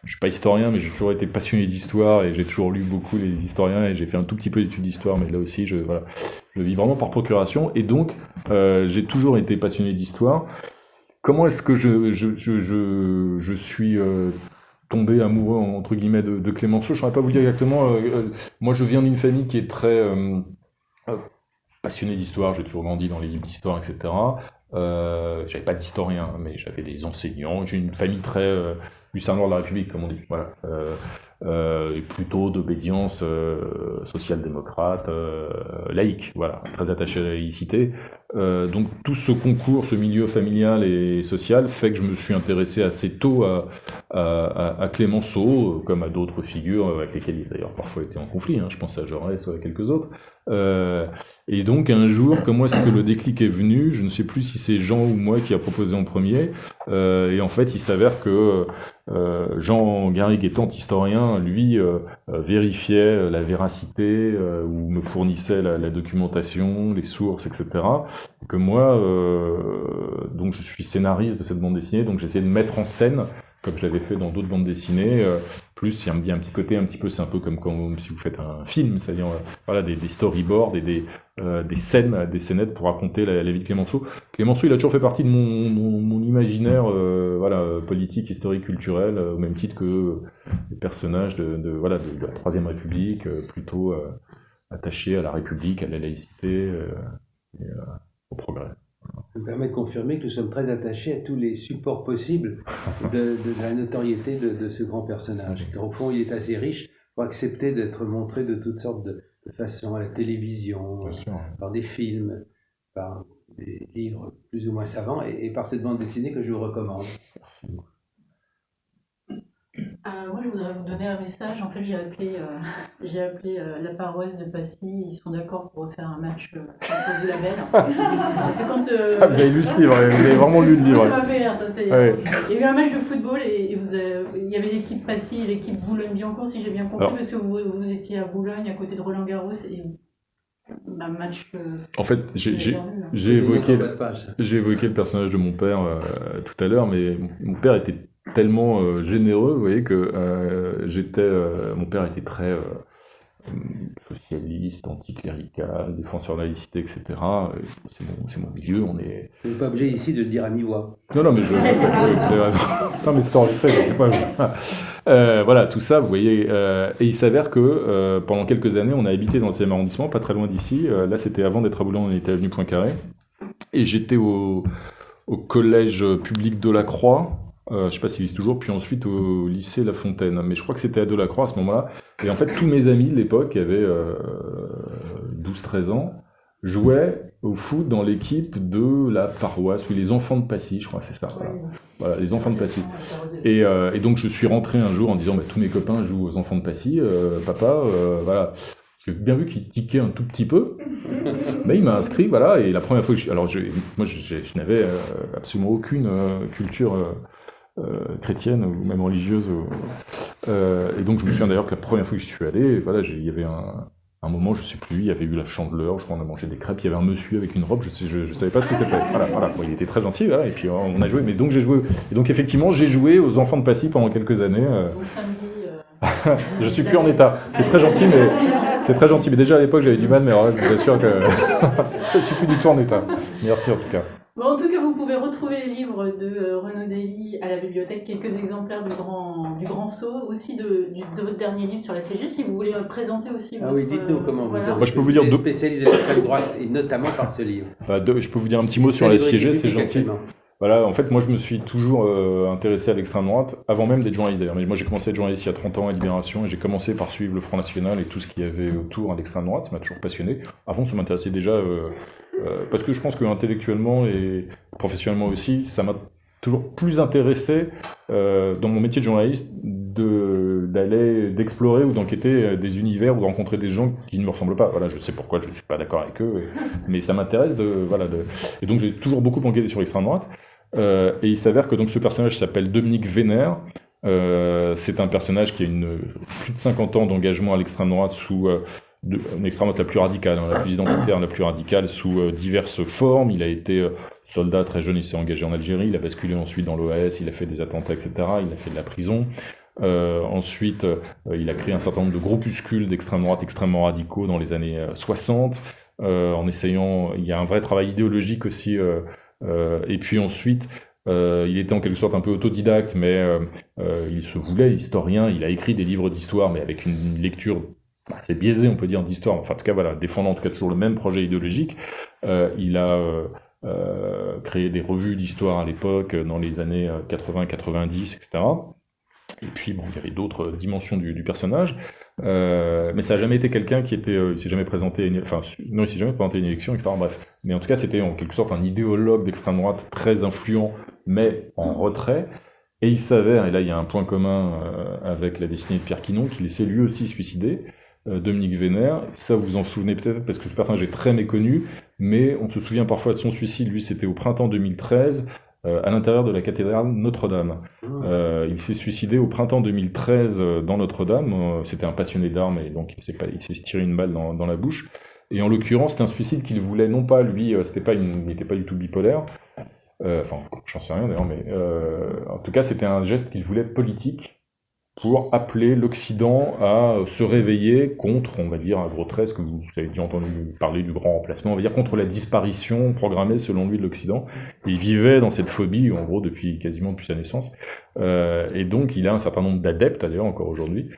Je suis pas historien, mais j'ai toujours été passionné d'histoire et j'ai toujours lu beaucoup les historiens et j'ai fait un tout petit peu d'études d'histoire, mais là aussi, je vis vraiment par procuration. Et donc, j'ai toujours été passionné d'histoire. Comment est-ce que je suis tombé amoureux, entre guillemets, de Clémenceau? Je ne saurais pas vous dire exactement. Moi, je viens d'une famille qui est très passionnée d'histoire. J'ai toujours grandi dans les livres d'histoire, etc. J'avais pas d'historien, mais j'avais des enseignants. J'ai une famille très du Saint-Lord de la République, comme on dit. Voilà. et plutôt d'obédience social-démocrate, laïque, voilà, très attaché à la laïcité. Donc tout ce concours, ce milieu familial et social fait que je me suis intéressé assez tôt à Clémenceau, comme à d'autres figures avec lesquelles il a d'ailleurs parfois été en conflit, hein, je pense à Jaurès ou à quelques autres. Et donc un jour, comment est-ce que le déclic est venu? Je ne sais plus si c'est Jean ou moi qui a proposé en premier, et en fait il s'avère que Jean Garrigue étant historien, lui vérifiait la véracité ou me fournissait la documentation, les sources, etc. Et que moi, donc je suis scénariste de cette bande dessinée, donc j'essaie de mettre en scène, comme je l'avais fait dans d'autres bandes dessinées, plus il y a un petit côté un petit peu, c'est un peu comme quand si vous faites un film, c'est-à-dire voilà des storyboards et des scènes, des scénettes pour raconter la vie de Clémenceau. Clémenceau, il a toujours fait partie de mon imaginaire, voilà, politique, historique, culturel, au même titre que les personnages de la Troisième République, plutôt attachés à la République, à la laïcité et au progrès. Ça me permet de confirmer que nous sommes très attachés à tous les supports possibles de la notoriété de ce grand personnage. Au fond, il est assez riche pour accepter d'être montré de toutes sortes de façons, à la télévision, par des films, par des livres plus ou moins savants, et par cette bande dessinée que je vous recommande. Merci beaucoup. Moi, je voudrais vous donner un message. En fait, j'ai appelé la paroisse de Passy. Ils sont d'accord pour refaire un match contre la Belle. C'est quand. Vous avez lu ce livre, vous avez vraiment lu le livre. Ça m'a fait rire, ça. Ouais. Il y a eu un match de football et il y avait l'équipe Passy et l'équipe Boulogne-Billancourt, si j'ai bien compris, parce que vous étiez à Boulogne, à côté de Roland-Garros, et un match. En fait, j'ai évoqué le personnage de mon père tout à l'heure, mais mon père était tellement généreux, vous voyez, que mon père était très socialiste, anticlérical, défenseur de la laïcité, etc. C'est mon milieu, on est... Je ne suis pas obligé ici de le dire à mi-voix. Non, mais vous avez raison. Non, mais c'est enregistré, je sais pas. Voilà, tout ça, vous voyez. Et il s'avère que pendant quelques années, on a habité dans le 7e arrondissement, pas très loin d'ici. Là, c'était avant d'être à Boulogne, on était avenue Poincaré. Et j'étais au collège public Delacroix. Je ne sais pas s'il existe toujours, puis ensuite au lycée La Fontaine. Mais je crois que c'était à Delacroix à ce moment-là. Et en fait, tous mes amis de l'époque, qui avaient 12-13 ans, jouaient au foot dans l'équipe de la paroisse, ou les enfants de Passy, je crois que c'est ça. Voilà, les enfants de Passy. Et donc je suis rentré un jour en disant, tous mes copains jouent aux enfants de Passy, papa, voilà. J'ai bien vu qu'il tiquait un tout petit peu, mais il m'a inscrit, voilà, et la première fois que je n'avais absolument aucune culture chrétienne ou même religieuse, et donc je me souviens d'ailleurs que la première fois que je suis allé, voilà, il y avait un moment, je sais plus, il y avait eu la chandeleur, je crois, on a mangé des crêpes, il y avait un monsieur avec une robe, je savais pas ce que c'était. Voilà. Bon, il était très gentil, voilà, et puis on a joué, mais donc j'ai joué, et donc effectivement j'ai joué aux enfants de Passy pendant quelques années. Au samedi. Je suis plus en état. C'est très gentil, mais déjà à l'époque j'avais du mal, mais alors là je vous assure que je suis plus du tout en état. Merci en tout cas. Bon, en tout cas, vous pouvez retrouver les livres de Renaud Dely à la bibliothèque, quelques exemplaires du Grand Saut, aussi de votre dernier livre sur la CG, si vous voulez présenter aussi votre... Ah oui, dites-nous comment vous Moi, je peux vous dire spécialisé de l'extrême droite, et notamment par ce livre. Je peux vous dire un petit mot sur la CG, c'est gentil. Voilà, en fait, moi, je me suis toujours intéressé à l'extrême droite, avant même d'être journaliste d'ailleurs. Mais moi, j'ai commencé à être journaliste il y a 30 ans à Libération, et j'ai commencé par suivre le Front National et tout ce qu'il y avait autour à l'extrême droite. Ça m'a toujours passionné. Avant, ça m'intéressait déjà, parce que je pense qu'intellectuellement et professionnellement aussi, ça m'a toujours plus intéressé dans mon métier de journaliste d'explorer ou d'enquêter des univers ou de rencontrer des gens qui ne me ressemblent pas. Voilà, je sais pourquoi je ne suis pas d'accord avec eux, mais ça m'intéresse et donc j'ai toujours beaucoup enquêté sur l'extrême droite. Et il s'avère que donc ce personnage s'appelle Dominique Vénère. C'est un personnage qui a plus de 50 ans d'engagement à l'extrême droite sous une extrême droite la plus radicale, la plus identitaire, la plus radicale sous diverses formes. Il a été soldat très jeune, il s'est engagé en Algérie, il a basculé ensuite dans l'OAS, il a fait des attentats, etc. Il a fait de la prison. Ensuite, il a créé un certain nombre de groupuscules d'extrême droite extrêmement radicaux dans les années 60, en essayant. Il y a un vrai travail idéologique aussi. Et puis ensuite, il était en quelque sorte un peu autodidacte, mais il se voulait historien. Il a écrit des livres d'histoire, mais avec une lecture assez biaisée, on peut dire, d'histoire. Enfin, en tout cas, voilà, défendant en tout cas toujours le même projet idéologique. Il a créé des revues d'histoire à l'époque, dans les années 80, 90, etc. Et puis, bon, il y avait d'autres dimensions du personnage. Mais ça n'a jamais été quelqu'un qui était... il s'est jamais présenté non, il s'est jamais présenté à une élection, etc. Bref. Mais en tout cas, c'était en quelque sorte un idéologue d'extrême droite très influent, mais en retrait. Et il s'avère, et là il y a un point commun avec la destinée de Pierre Quinon, qu'il s'est lui aussi suicidé, Dominique Vénère. Ça, vous en souvenez peut-être, parce que ce personnage est très méconnu, mais on se souvient parfois de son suicide. Lui, c'était au printemps 2013, à l'intérieur de la cathédrale Notre-Dame. Il s'est suicidé au printemps 2013 dans Notre-Dame. C'était un passionné d'armes, et donc il s'est tiré une balle dans la bouche. Et en l'occurrence, c'est un suicide qu'il voulait, non pas lui, il n'était pas du tout bipolaire, enfin, j'en sais rien d'ailleurs, mais en tout cas, c'était un geste qu'il voulait politique pour appeler l'Occident à se réveiller contre, on va dire, un gros trait, ce que vous avez déjà entendu parler du grand remplacement, on va dire contre la disparition programmée, selon lui, de l'Occident. Il vivait dans cette phobie, en gros, quasiment depuis sa naissance. Et donc, il a un certain nombre d'adeptes, d'ailleurs, encore aujourd'hui.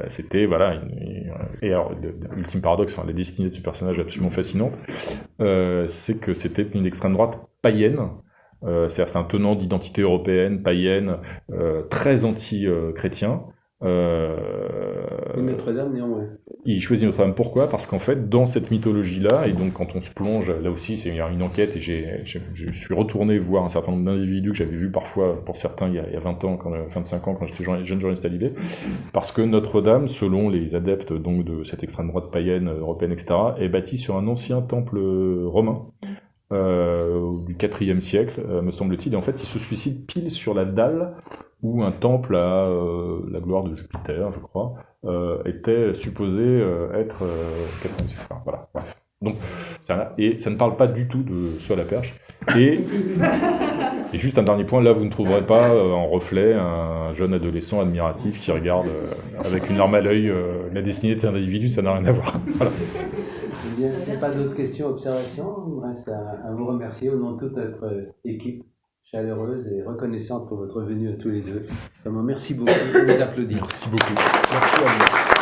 C'était, voilà, et alors, l'ultime paradoxe, enfin, la destinée de ce personnage absolument fascinante, c'est que c'était une extrême droite païenne. C'est-à-dire c'est un tenant d'identité européenne, païenne, très anti-chrétien. Notre-Dame, néanmoins. Il choisit Notre-Dame. Pourquoi? Parce qu'en fait, dans cette mythologie-là, et donc quand on se plonge, là aussi, c'est une enquête, et je suis retourné voir un certain nombre d'individus que j'avais vus parfois, pour certains, il y a 20 ans, 25 ans, quand j'étais jeune journaliste à l'ID, parce que Notre-Dame, selon les adeptes donc de cette extrême droite païenne, européenne, etc., est bâtie sur un ancien temple romain, du IVe siècle, me semble-t-il, et en fait il se suicide pile sur la dalle où un temple à la gloire de Jupiter, je crois, était supposé être IVe siècle. Enfin, voilà, bref. Donc, et ça ne parle pas du tout de Saut à la perche. Et juste un dernier point, là vous ne trouverez pas en reflet un jeune adolescent admiratif qui regarde avec une larme à l'œil la destinée de cet individu, ça n'a rien à voir. Voilà. Eh bien, s'il n'y a pas d'autres questions, observations, il me reste à vous remercier au nom de toute notre équipe chaleureuse et reconnaissante pour votre venue à tous les deux. Vraiment, merci beaucoup, je vous applaudis. Merci beaucoup. Merci à vous.